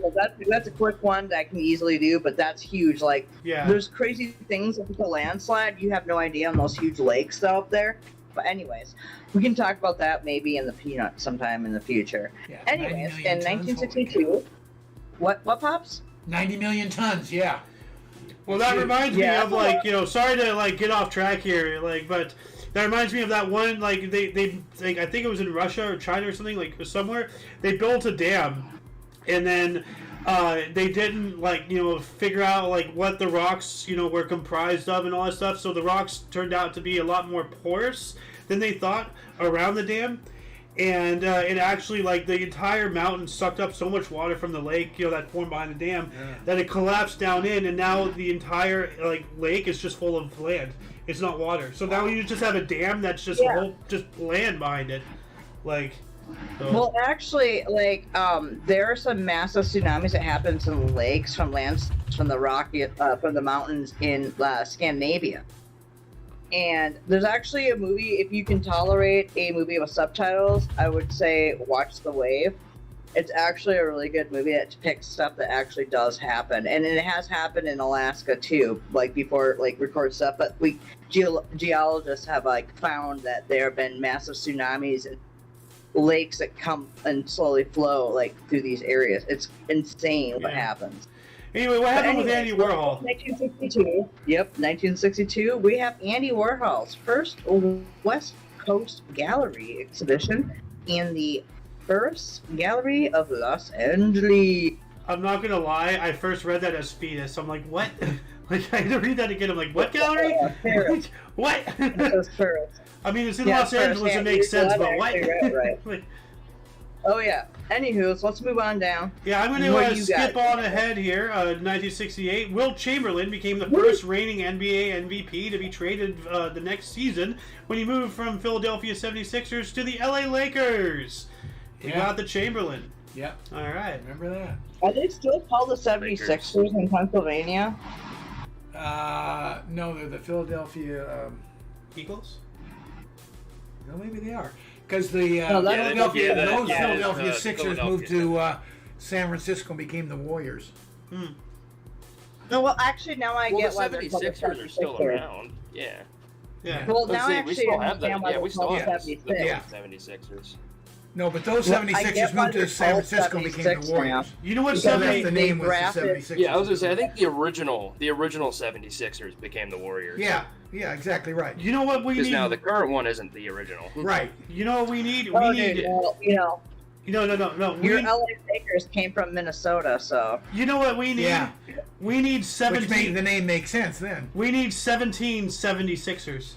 That's a quick one that I can easily do, but that's huge. Like, there's crazy things with the landslide. You have no idea on those huge lakes out there. But anyways, we can talk about that maybe in the peanut sometime in the future. Yeah, anyways, in 1962, what pops? 90 million tons. Yeah. Well, that reminds me of sorry to get off track here, but. That reminds me of that one, they I think it was in Russia or China or something, somewhere. They built a dam, and then they didn't, figure out, what the rocks, were comprised of and all that stuff. So the rocks turned out to be a lot more porous than they thought around the dam. And it actually, the entire mountain sucked up so much water from the lake, that formed behind the dam, that it collapsed down in, and now the entire, lake is just full of land. It's not water. So now you just have a dam that's just just land behind it. So. Well, actually, there are some massive tsunamis that happen in the lakes from the mountains in Scandinavia. And there's actually a movie, if you can tolerate a movie with subtitles, I would say watch The Wave. It's actually a really good movie that depicts stuff that actually does happen. And it has happened in Alaska too, before record stuff. But geologists have found that there have been massive tsunamis and lakes that come and slowly flow through these areas. It's insane what happens. Anyway, what happened with Andy Warhol? 1962. Yep, 1962. We have Andy Warhol's first West Coast Gallery exhibition in the First Gallery of Los Angeles. I'm not gonna lie, I first read that as fetus. I'm like, what? I had to read that again. I'm like, what gallery? What? Paris. I mean, it's in Los Angeles. It makes sense, but what? Right. Oh yeah. Anywho, so let's move on down. Yeah, I'm going to skip on ahead here. 1968, Wilt Chamberlain became the first reigning NBA MVP to be traded the next season when he moved from Philadelphia 76ers to the LA Lakers. He got the Chamberlain. Yeah. All right. Remember that? Are they still called the 76ers in Pennsylvania? No, they're the Philadelphia Eagles? No, maybe they are. Because the Philadelphia Sixers moved to San Francisco and became the Warriors. No, well, actually, now I get why the 76ers are still around. Yeah. Well, now we still have them. Yeah, we still have the 76ers. No, but those 76ers moved to San Francisco and became the Warriors. You know what? The name was the 76ers. Yeah, I was going to say, I think the original 76ers became the Warriors. Yeah, exactly right. You know what we need? Because now the current one isn't the original. Right. You know what we need? No. No. Your LA Lakers came from Minnesota, so. You know what we need? Yeah. We need 17. Which made the name make sense then. We need 17 76ers.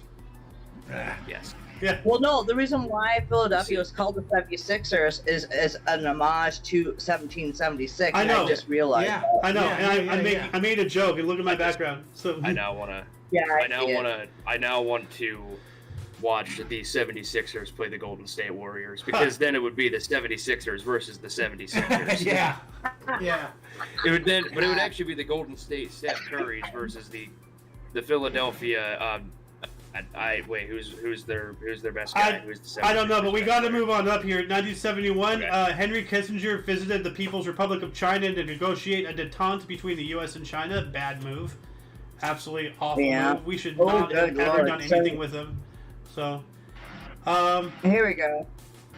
Yes. Yeah. Well, no, the reason why Philadelphia was called the 76ers is an homage to 1776. I know. I just realized. Yeah. That. I know, I made a joke. And look at my background. So I now want to. Yeah. I now want to watch the 76ers play the Golden State Warriors because then it would be the 76ers versus the 76ers. Yeah. It would actually be the Golden State Steph Currys versus the Philadelphia. Who's their best guy? Who's the 76ers I don't know, but we got to player? move on up here. 1971, Okay. Henry Kissinger visited the People's Republic of China to negotiate a détente between the U.S. and China. Bad move. Absolutely awful move. We should not have ever done anything with them. So, here we go.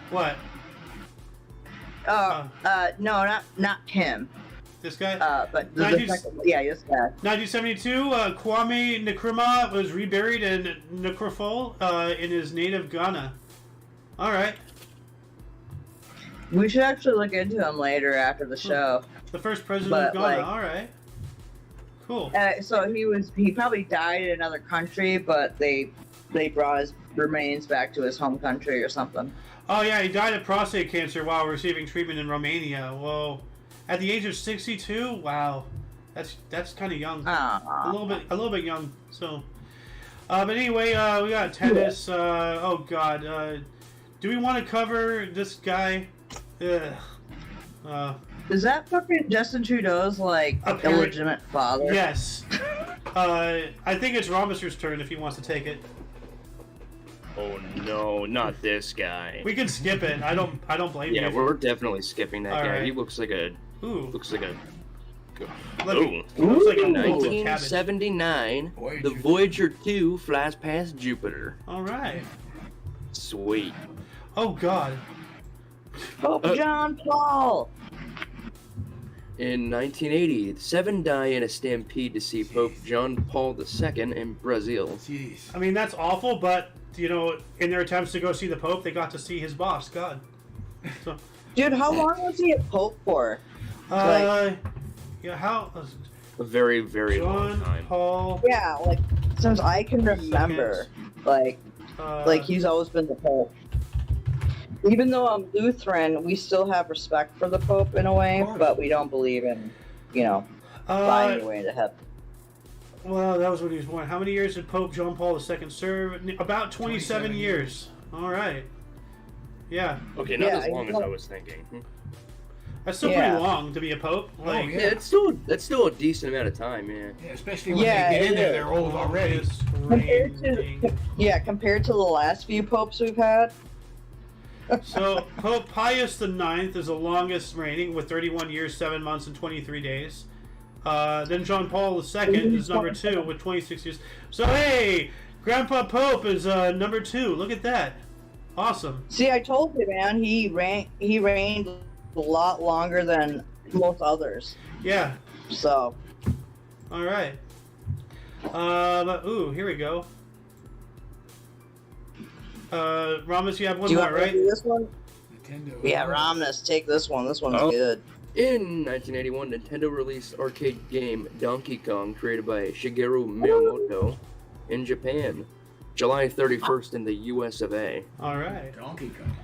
What? No, not him. This guy? But the second, this guy. 1972, Kwame Nkrumah was reburied in Nkrumah in his native Ghana. All right. We should actually look into him later after the show. The first president of Ghana. All right. Cool. So he probably died in another country, but they they brought his remains back to his home country or something. Oh yeah, he died of prostate cancer while receiving treatment in Romania. Whoa, at the age of 62. Wow, that's kind of young. A little bit young. So, but anyway, we got tennis. Oh God, do we want to cover this guy? Is that fucking Justin Trudeau's illegitimate father? Yes. I think it's Romister's turn if he wants to take it. Oh no, not this guy. We can skip it. I don't blame you. Yeah, we're definitely skipping that guy. Right. He looks like a. Ooh. Looks like a. Looks like a 1979, Voyager. the Voyager 2 flies past Jupiter. All right. Sweet. Oh God. Pope John Paul. In 1980, 7 die in a stampede to see Pope John Paul II in Brazil. Jeez. I mean, that's awful, but you know, in their attempts to go see the Pope, they got to see his boss, God. So, Dude, how long was he a pope for? yeah, how? A very, very long John time. Paul. Yeah, since I can remember, he's always been the pope. Even though I'm Lutheran, we still have respect for the Pope in a way, but we don't believe in, finding your way to heaven. Well, that was when he was born. How many years did Pope John Paul II serve? About 27 years. All right. Yeah. Okay, not as long as I was thinking. That's still pretty long to be a pope. Yeah, it's still a decent amount of time, man. Yeah, especially when they get in there, they're old already. Compared to the last few popes we've had. So, Pope Pius IX is the longest reigning with 31 years, 7 months, and 23 days. Then John Paul II is number 2 with 26 years. So, hey, Grandpa Pope is number 2. Look at that. Awesome. See, I told you, man, he reigned a lot longer than most others. Yeah. So. All right. Ooh, here we go. Ramos, you have one more, right? This one? Nintendo. Yeah, Ramos, take this one. This one's good. In 1981, Nintendo released arcade game Donkey Kong, created by Shigeru Miyamoto, in Japan. July 31st in the US of A. All right. Donkey Kong.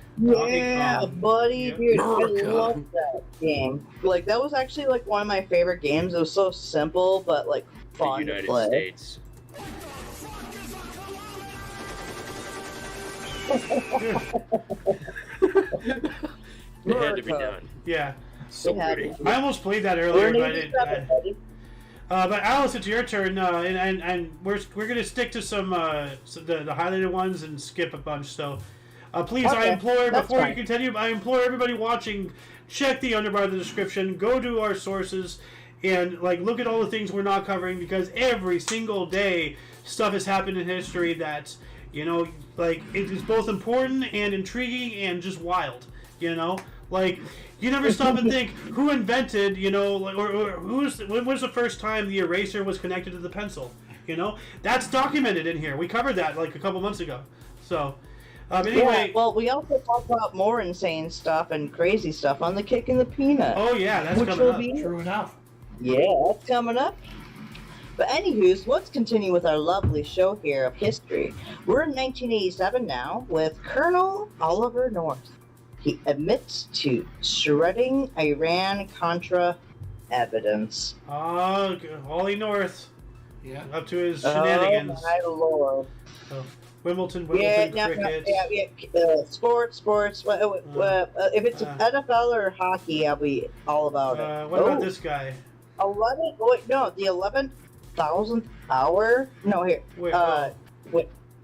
Yeah, buddy, Yep. dude, I love that game. That was actually one of my favorite games. It was so simple, but fun The to United play. States. It had to be done. Yeah. So pretty. I almost played that earlier, but I didn't. But Alice, it's your turn, and we're gonna stick to some the highlighted ones and skip a bunch. So, please, I implore before you continue, I implore everybody watching, check the underbar of the description, go to our sources, and look at all the things we're not covering, because every single day stuff has happened in history that it is both important and intriguing and just wild. You never stop and think who invented, or when was the first time the eraser was connected to the pencil? That's documented in here. We covered that a couple months ago. So, anyway. Yeah, well, we also talk about more insane stuff and crazy stuff on the Kick and the Peanut. Oh yeah, that's coming up. True enough. Yeah, that's coming up. But anywho, let's continue with our lovely show here of history. We're in 1987 now with Colonel Oliver North. He admits to shredding Iran-Contra evidence. Oh, Ollie North. Yeah. Up to his shenanigans. Oh, my lord. So, Wimbledon, Yeah, cricket. Sports. If it's NFL or hockey, I'll be all about it. What about this guy? the 11,000th hour? No, here. Wait,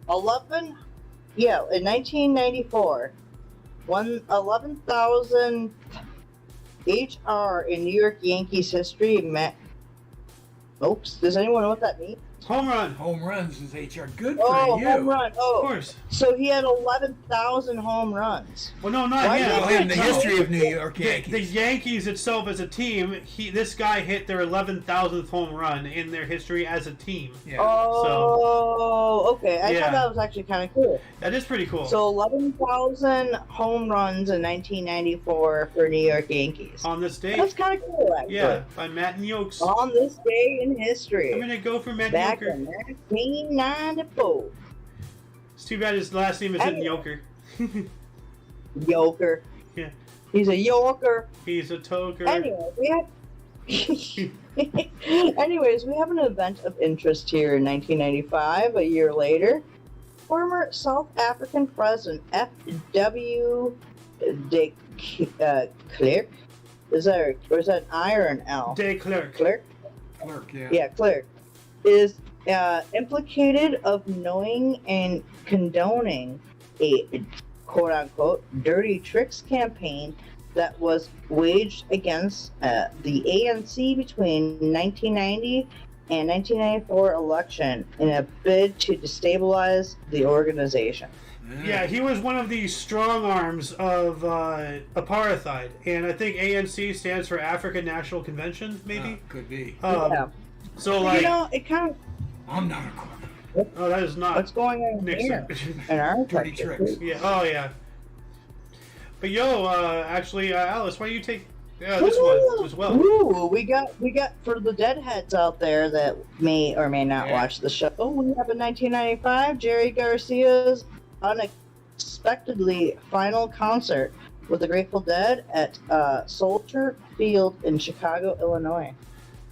11? Yeah, in 1994. 11,000 HR in New York Yankees history met. Oops, does anyone know what that means? Home run. Home runs is HR. Good Oh, for you. home run. Oh, Of course. So he had 11,000 home runs. Well, no, not Why him. did Well, in the No. history of New York Yankees. The Yankees itself as a team, this guy hit their 11,000th home run in their history as a team. Yeah. Oh, okay. I Yeah. thought that was actually kind of cool. That is pretty cool. So 11,000 home runs in 1994 for New York Yankees. On this day, That's kind of cool, actually. yeah, by Matt and Yokes. On this day in history. I'm gonna go for Matt Back Yoker. in 1994. It's too bad his last name isn't Yoker. Yoker. Yeah. He's a Yoker. He's a toker. Anyways, we have an event of interest here in 1995, a year later. Former South African President F.W. de Klerk, is that an I or an L? De Klerk. Klerk? Clerk, yeah. Yeah, Klerk. Is implicated of knowing and condoning a quote-unquote dirty tricks campaign that was waged against the ANC between 1990 and 1994 election in a bid to destabilize the organization. Yeah, he was one of the strong arms of apartheid, and I think ANC stands for African National Convention, maybe? Could be. Yeah. So, like... You know, it kind of... I'm not a crook. Oh, that is not... What's going on Nixon. here? In our Dirty country. tricks. Yeah, oh, yeah. But, actually, Alice, why don't you take this one as well? Ooh, we got for the deadheads out there that may or may not watch the show. We have in 1995 Jerry Garcia's unexpectedly final concert with the Grateful Dead at Soldier Field in Chicago, Illinois.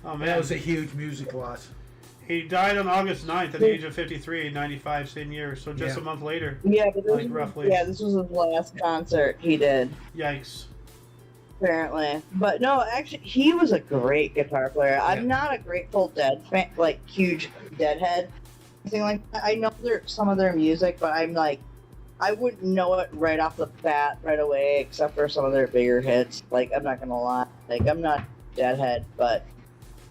Oh man, that was a huge music loss. He died on August 9th at the age of 53 in 95, same year, so just a month later. Yeah, but this, roughly. Yeah, this was his last concert he did. Yikes. Apparently. But no, actually, he was a great guitar player. Yeah. I'm not a Grateful Dead fan, like, huge Deadhead. Anything like that. I know some of their music, but I'm like, I wouldn't know it right off the bat right away, except for some of their bigger hits. Like, I'm not gonna lie. Like, I'm not Deadhead, but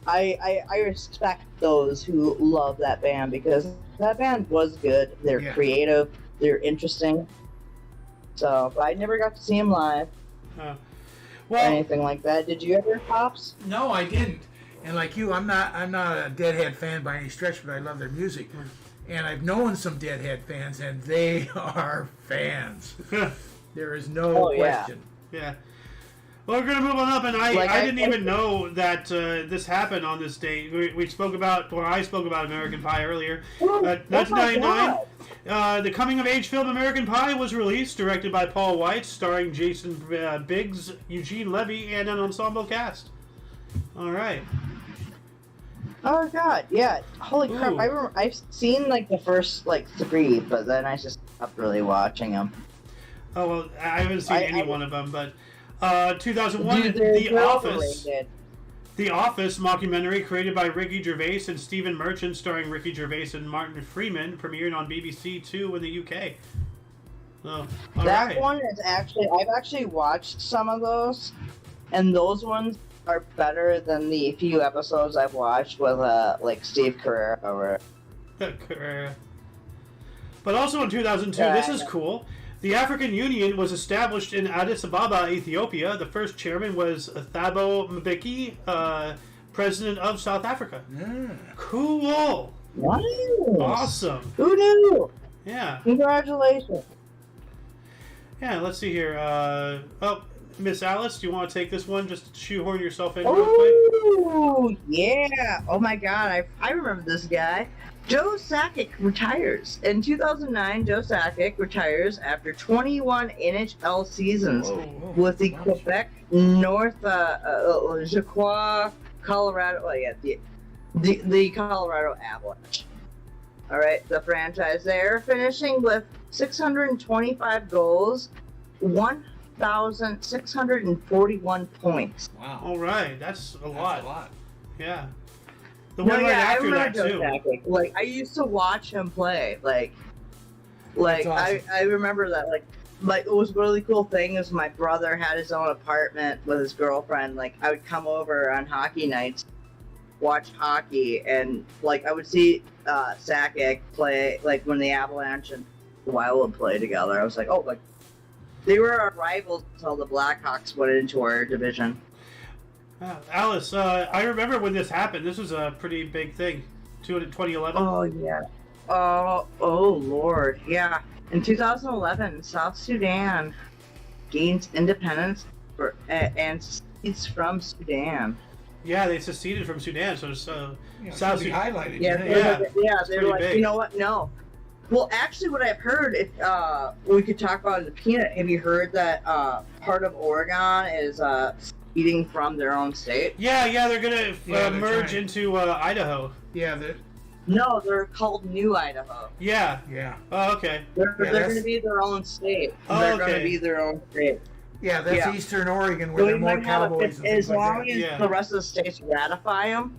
I respect those who love that band because that band was good. They're creative. They're interesting. So, but I never got to see them live. Well, or anything like that. Did you ever, Pops? No, I didn't. And like you, I'm not a Deadhead fan by any stretch, but I love their music. And I've known some Deadhead fans, and they are fans. There is no question. Yeah. Well, we're gonna move on up, and I didn't even know that this happened on this date. I spoke about American Pie earlier. 1999, the coming-of-age film American Pie was released, directed by Paul Weitz, starring Jason Biggs, Eugene Levy, and an ensemble cast. All right. Oh God, yeah! Holy crap! I've seen like the first like 3, but then I just stopped really watching them. Oh well, I haven't seen any one of them, but 2001, The Office. The Office mockumentary created by Ricky Gervais and Stephen Merchant, starring Ricky Gervais and Martin Freeman, premiered on BBC Two in the UK. Oh, that one is actually I've actually watched some of those, and those ones are better than the few episodes I've watched with like Steve Carell or Carrera. But also in 2002, this is cool. The African Union was established in Addis Ababa, Ethiopia. The first chairman was Thabo Mbeki, president of South Africa. Cool. Wow. Awesome. Who knew? Yeah. Congratulations. Yeah, let's see here. Miss Alice, do you want to take this one? Just shoehorn yourself in real quick. Oh, yeah. Oh, my God. I remember this guy. Joe Sakic retires. In 2009, Joe Sakic retires after 21 NHL seasons with the Quebec North Jacques, Colorado. Oh, yeah, the Colorado Avalanche. All right, the franchise there, finishing with 625 goals, 1,641 points. Wow. All right, that's a lot. That's a lot. Yeah. The one right after that too. Sakic. Like I used to watch him play. Like awesome. I remember that. Like it was a really cool thing is my brother had his own apartment with his girlfriend. Like I would come over on hockey nights, watch hockey, and like I would see Sakic play like when the Avalanche and the Wild would play together. I was like, oh, like they were our rivals until the Blackhawks went into our division. Alice, I remember when this happened. This was a pretty big thing. 2011. Oh yeah. Oh Lord, yeah. In 2011, South Sudan gains independence and secedes from Sudan. Yeah, they seceded from Sudan, so South Sudan highlighted. Yeah, they were like, you know what? No, Well, actually, what I've heard, if we could talk about the peanut. Have you heard that part of Oregon is eating from their own state? Yeah, they're gonna merge into Idaho. Yeah, No, they're called New Idaho. Yeah. Oh, okay. They're going to be their own state. Oh, they're okay. going to be their own state. Yeah, that's Eastern Oregon where there are more cowboys and things as long like as the rest of the states ratify them.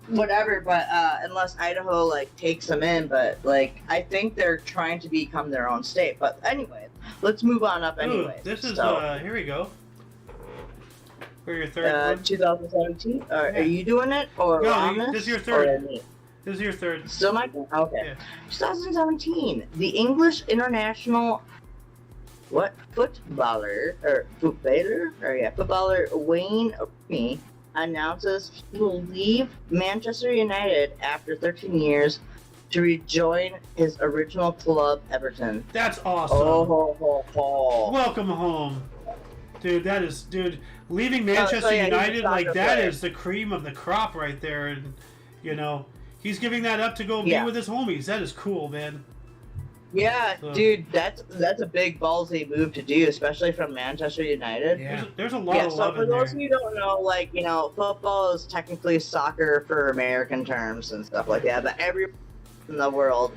Whatever, but unless Idaho takes them in, but I think they're trying to become their own state. But anyway, let's move on up anyway. This is here we go. For your third one. 2017. Are you doing it or no? This is your third. This is your third. Still my turn. Okay. Yeah. 2017. The English international footballer Wayne Rooney announces he will leave Manchester United after 13 years to rejoin his original club, Everton. That's awesome. Welcome home. Dude, leaving Manchester United that is the cream of the crop right there, and he's giving that up to go be with his homies. That is cool, man. Yeah, dude, that's a big ballsy move to do, especially from Manchester United. Yeah. There's a lot of love in there. So for those of you who don't know, football is technically soccer for American terms and stuff like that, but every in the world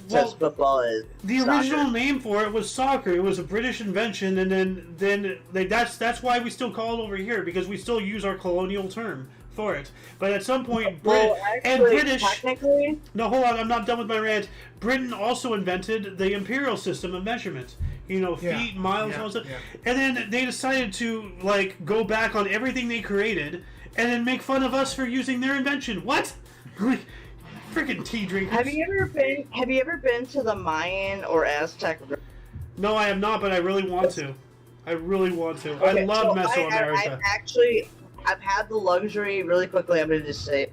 says football is the soccer. Original name for it was soccer. It was a British invention, and then that's why we still call it over here, because we still use our colonial term for it. But at some point, British. Technically, no, hold on, I'm not done with my rant. Britain also invented the imperial system of measurement. Feet, miles, and all that. Yeah. And then they decided to go back on everything they created, and then make fun of us for using their invention. What? Freaking tea drinkers. Have you ever been to the Mayan or Aztec? No, I have not, but I really want to. I Okay, I love Mesoamerica. I've had the luxury, really quickly, I'm going to just say,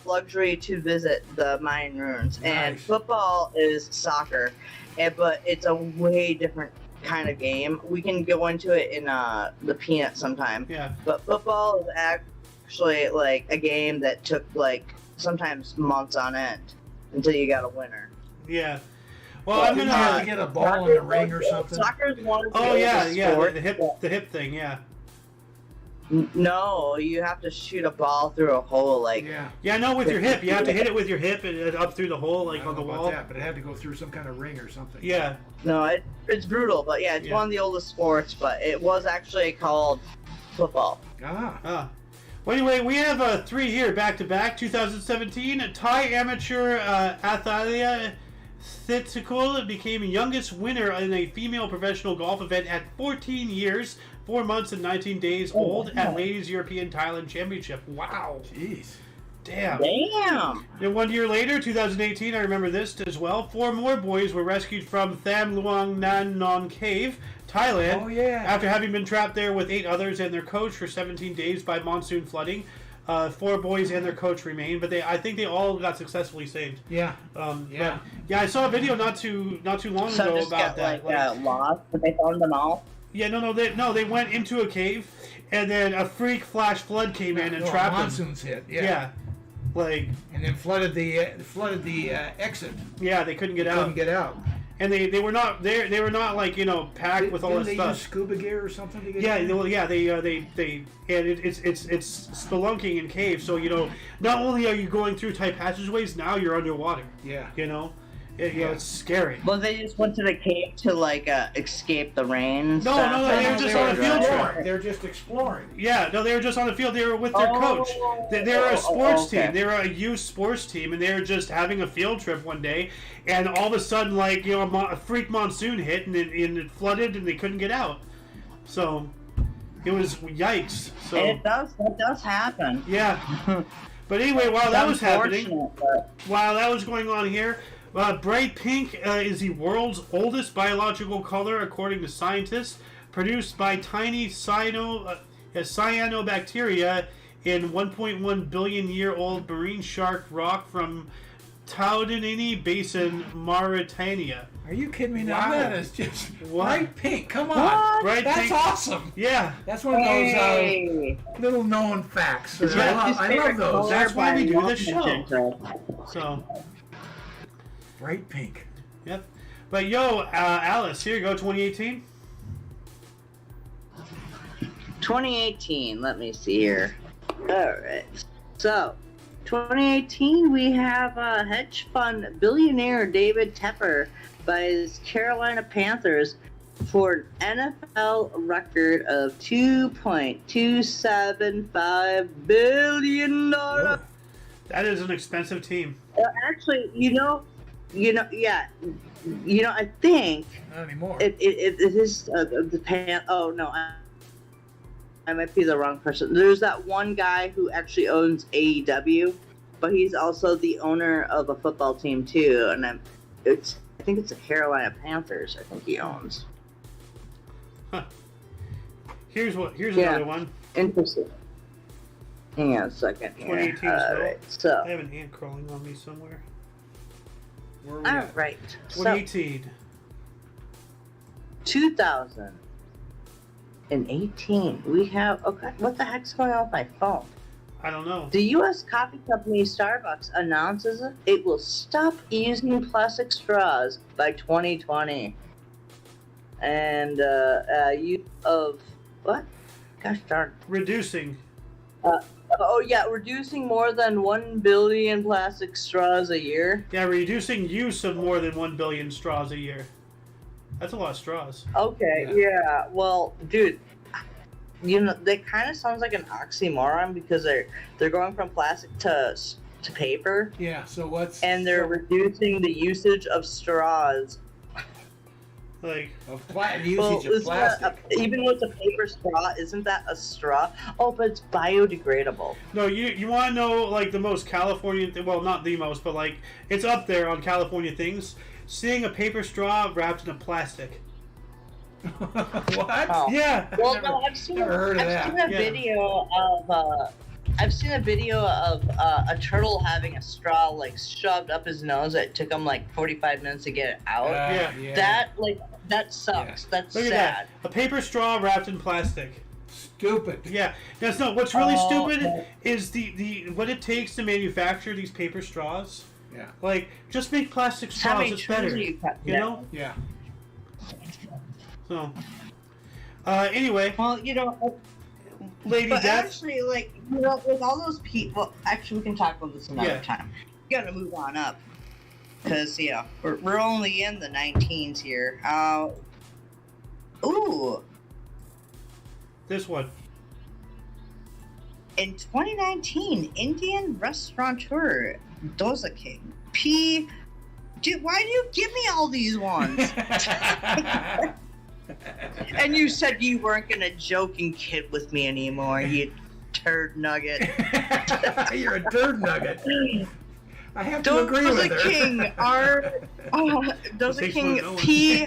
luxury to visit the Mayan ruins. Nice. And football is soccer, but it's a way different kind of game. We can go into it in the peanut sometime. Yeah. But football is actually a game that took sometimes months on end until you got a winner. Yeah. Well, I'm going to get a ball in the ring or something. Soccer's one of the the hip thing, yeah. No, you have to shoot a ball through a hole, Yeah, no, with your hip. You have to hit it with your hip and up through the hole, on the wall. That, but it had to go through some kind of ring or something. Yeah. No, it's brutal, but it's one of the oldest sports, but it was actually called football. Well, anyway, we have 3 here back to back. 2017, Thai amateur Athalia Thittikul became youngest winner in a female professional golf event at 14 years, 4 months and 19 days old at Ladies European Thailand Championship. Wow. Jeez. Damn. And 1 year later, 2018, I remember this as well. 4 more boys were rescued from Tham Luang Nan Non Cave, Thailand. Oh, yeah. After having been trapped there with 8 others and their coach for 17 days by monsoon flooding. 4 boys and their coach remain, but I think they all got successfully saved. Yeah. Yeah, I saw a video not too long ago about that. Lost, but they found them all. Yeah, they went into a cave, and then a freak flash flood came in and trapped them. Monsoons hit. Yeah. And then flooded the exit. Yeah, they couldn't get out. And they were not packed with all this stuff. Did they use scuba gear or something to get in? It's spelunking in caves, so not only are you going through tight passageways, now you're underwater. Yeah. It's scary. Well, they just went to the cave to escape the rain. No, they were just on a field trip. They're just exploring. Yeah, no, they were just on the field. They were with their coach. They were a sports team. They were a youth sports team, and they were just having a field trip one day. And all of a sudden, a freak monsoon hit, and it flooded, and they couldn't get out. So it was yikes. So and it does happen. Yeah. But anyway, while that was happening, while that was going on here. Bright pink is the world's oldest biological color, according to scientists, produced by tiny cyanobacteria in 1.1 billion year old marine shark rock from Taudini Basin, Mauritania. Are you kidding me now? Wow. That is just bright pink. Come on. What? Bright That's pink. awesome. Yeah. That's one of those little known facts. I love those. That's why we do this show. So, bright pink. Yep. But yo, Alice, here you go, 2018. 2018, let me see here. Alright. So, 2018, we have hedge fund billionaire David Tepper buys Carolina Panthers for an NFL record of $2.275 billion. That is an expensive team. Actually, I think Not anymore. it is the pan. Oh no, I might be the wrong person. There's that one guy who actually owns AEW, but he's also the owner of a football team too, and I think it's the Carolina Panthers. I think he owns. Huh. Here's another one. Interesting. Hang on a second here. 2018 Alright, so. I have an ant crawling on me somewhere. Where are we All at? right. 2018. 2018. We have. Okay, what the heck's going on with my phone? I don't know. The U.S. coffee company Starbucks announces it will stop using plastic straws by 2020. And use of what? Gosh darn. Reducing. Reducing more than 1 billion plastic straws a year. Yeah, reducing use of more than 1 billion straws a year. That's a lot of straws. Okay, yeah. Well, dude, that kind of sounds like an oxymoron because they're going from plastic to paper. Yeah. So what's and they're reducing the usage of straws. Like of usage of plastic. Even with a paper straw, isn't that a straw? Oh, but it's biodegradable. No, you want to know like the most Californian well, not the most, but like it's up there on California things. Seeing a paper straw wrapped in a plastic. What? Oh. Yeah. Well, no, I've seen a video of I've seen a video of a turtle having a straw like shoved up his nose. It took him like 45 minutes to get it out. That sucks. Yeah. That's Look sad. at that. A paper straw wrapped in plastic. Stupid. Yeah. That's not. What's really stupid is the what it takes to manufacture these paper straws. Yeah. Like just make plastic straws. It's better. You know. Yeah. So. Anyway. Well, Lady but Death. Actually, with all those people, actually, we can talk about this another time. We gotta move on up. Because, we're only in the 19s here. Ooh. This one. In 2019, Indian restaurateur Dosa King P. Dude, why do you give me all these ones? And you said you weren't gonna joke and kid with me anymore, you turd nugget. You're a turd nugget. I have to agree with her. Dosa King P.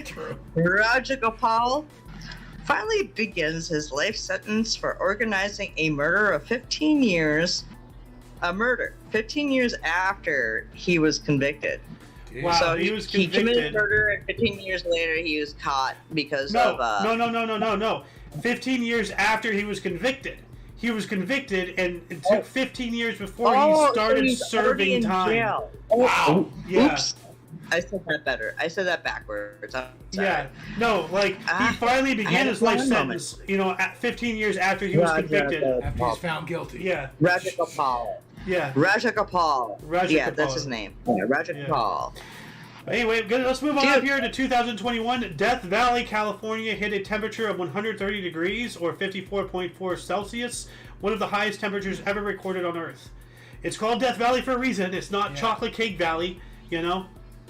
Rajagopal finally begins his life sentence for organizing a murder of 15 years. A murder 15 years after he was convicted. Wow, so he was convicted. He committed murder, and 15 years later he was caught because No. 15 years after he was convicted. He was convicted, and it took 15 years before he started serving time. Jail. Wow. Yeah. Oops. I said that better. I said that backwards. I'm sorry. Yeah. No, he finally began his life sentence, at 15 years after he was convicted. After he's found guilty. Yeah. Rajagopal. Yeah. Rajagopal. Yeah, that's his name. Yeah, Rajagopal. Yeah. Anyway, let's move on up here to 2021. Death Valley, California hit a temperature of 130 degrees or 54.4 Celsius, one of the highest temperatures ever recorded on Earth. It's called Death Valley for a reason. It's not Chocolate Cake Valley, Yeah,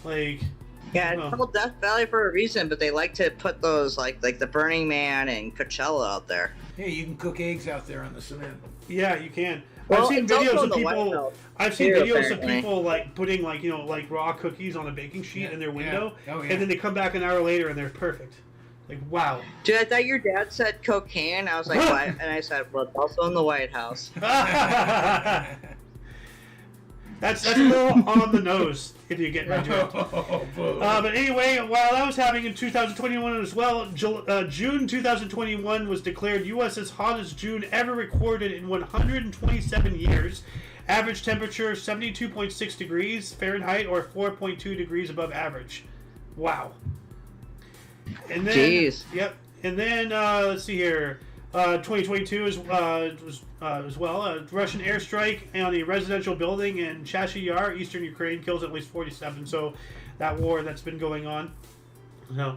it's called Death Valley for a reason, but they like to put those like the Burning Man and Coachella out there. Yeah, you can cook eggs out there on the cement. Yeah, you can. Well, I've seen videos of people. I've seen videos apparently. of people putting raw cookies on a baking sheet in their window, and then they come back an hour later and they're perfect. Wow. Dude, I thought your dad said cocaine. I was like, what? And I said, well, it's also in the White House. That's a little on the nose, if you get my drift. But anyway, while that was happening in 2021 as well, June 2021 was declared U.S.'s hottest June ever recorded in 127 years, Average temperature 72.6 degrees Fahrenheit or 4.2 degrees above average. Wow. And then, jeez. Yep. And then let's see here. 2022 as well. A Russian airstrike on a residential building in Chashy Yar, eastern Ukraine, kills at least 47. So that war that's been going on. So.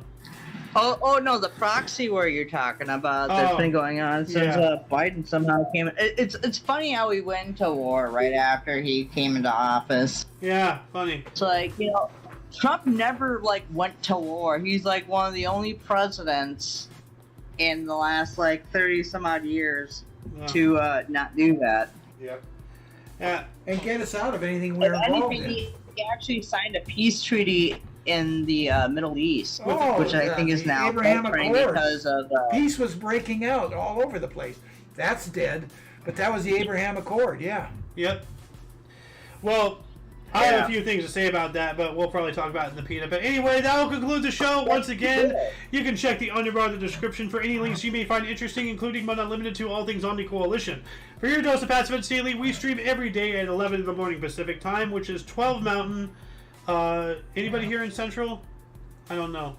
Oh no, the proxy war you're talking about that's been going on since Biden somehow came. It's funny how he went into war right after he came into office. Yeah, funny. It's like, you know, Trump never like went to war. He's like one of the only presidents in the last like 30 some odd years to not do that. Yep. Yeah, and get us out of anything we're involved in. He actually signed a peace treaty in the Middle East, which I think is now faltering because of peace was breaking out all over the place. That's dead, but that was the Abraham Accord. Yeah. Yep. Well, I have a few things to say about that, but we'll probably talk about it in the peanut. But anyway, that will conclude the show. Once again, you can check the underbar of the description for any links you may find interesting, including but not limited to all things Omni Coalition. For your dose of Passive and Daily, we stream every day at 11 in the morning Pacific time, which is 12 Mountain. Anybody here in Central? I don't know.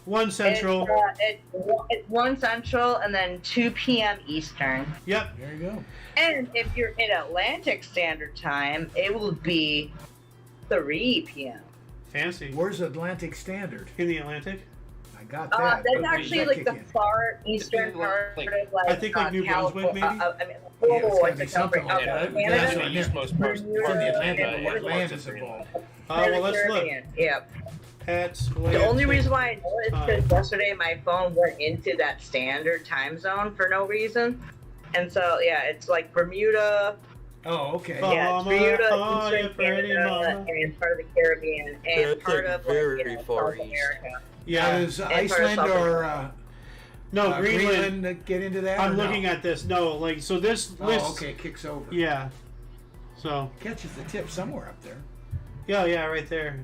1 Central. It's 1 Central and then 2 p.m. Eastern. Yep. There you go. And if you're in Atlantic Standard Time, it will be 3 p.m. Fancy. Where's Atlantic Standard? In the Atlantic. I got that. That's actually like the far eastern part of like I think like New Brunswick, maybe? It's something like that. That's the eastmost part. From the Atlantic. Land is involved. Well, let's look. Yep. Atlantic. The only reason why I know it is because yesterday my phone went into that standard time zone for no reason. And so, yeah, it's like Bermuda. Oh, okay. Yeah, it's Bermuda, Eastern Canada, and part of the Caribbean, and part of very far South America. Yeah. Does Iceland or no, Greenland get into that? I'm looking at this. No, like, so this list. Oh, okay, kicks over. Yeah. So. Catches the tip somewhere up there. Yeah, right there.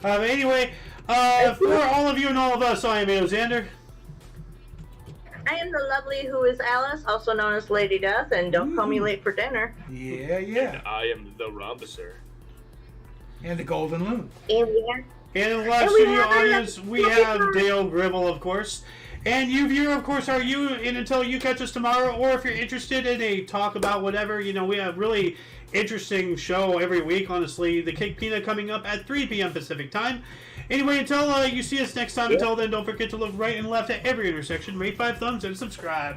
Anyway, for all of you and all of us, I am Xander. I am the lovely who is Alice, also known as Lady Death, and don't call me late for dinner. Yeah. And I am the Rhombusser. And the Golden Loon. And in the live studio audience, we have Dale Gribble, of course. And you, viewer, of course, are you. And until you catch us tomorrow, or if you're interested in a talk about whatever, you know, we have really interesting show every week, honestly. The Cake Peanut coming up at 3 p.m. Pacific time. Anyway, until you see us next time, until then, don't forget to look right and left at every intersection, rate 5 thumbs, and subscribe.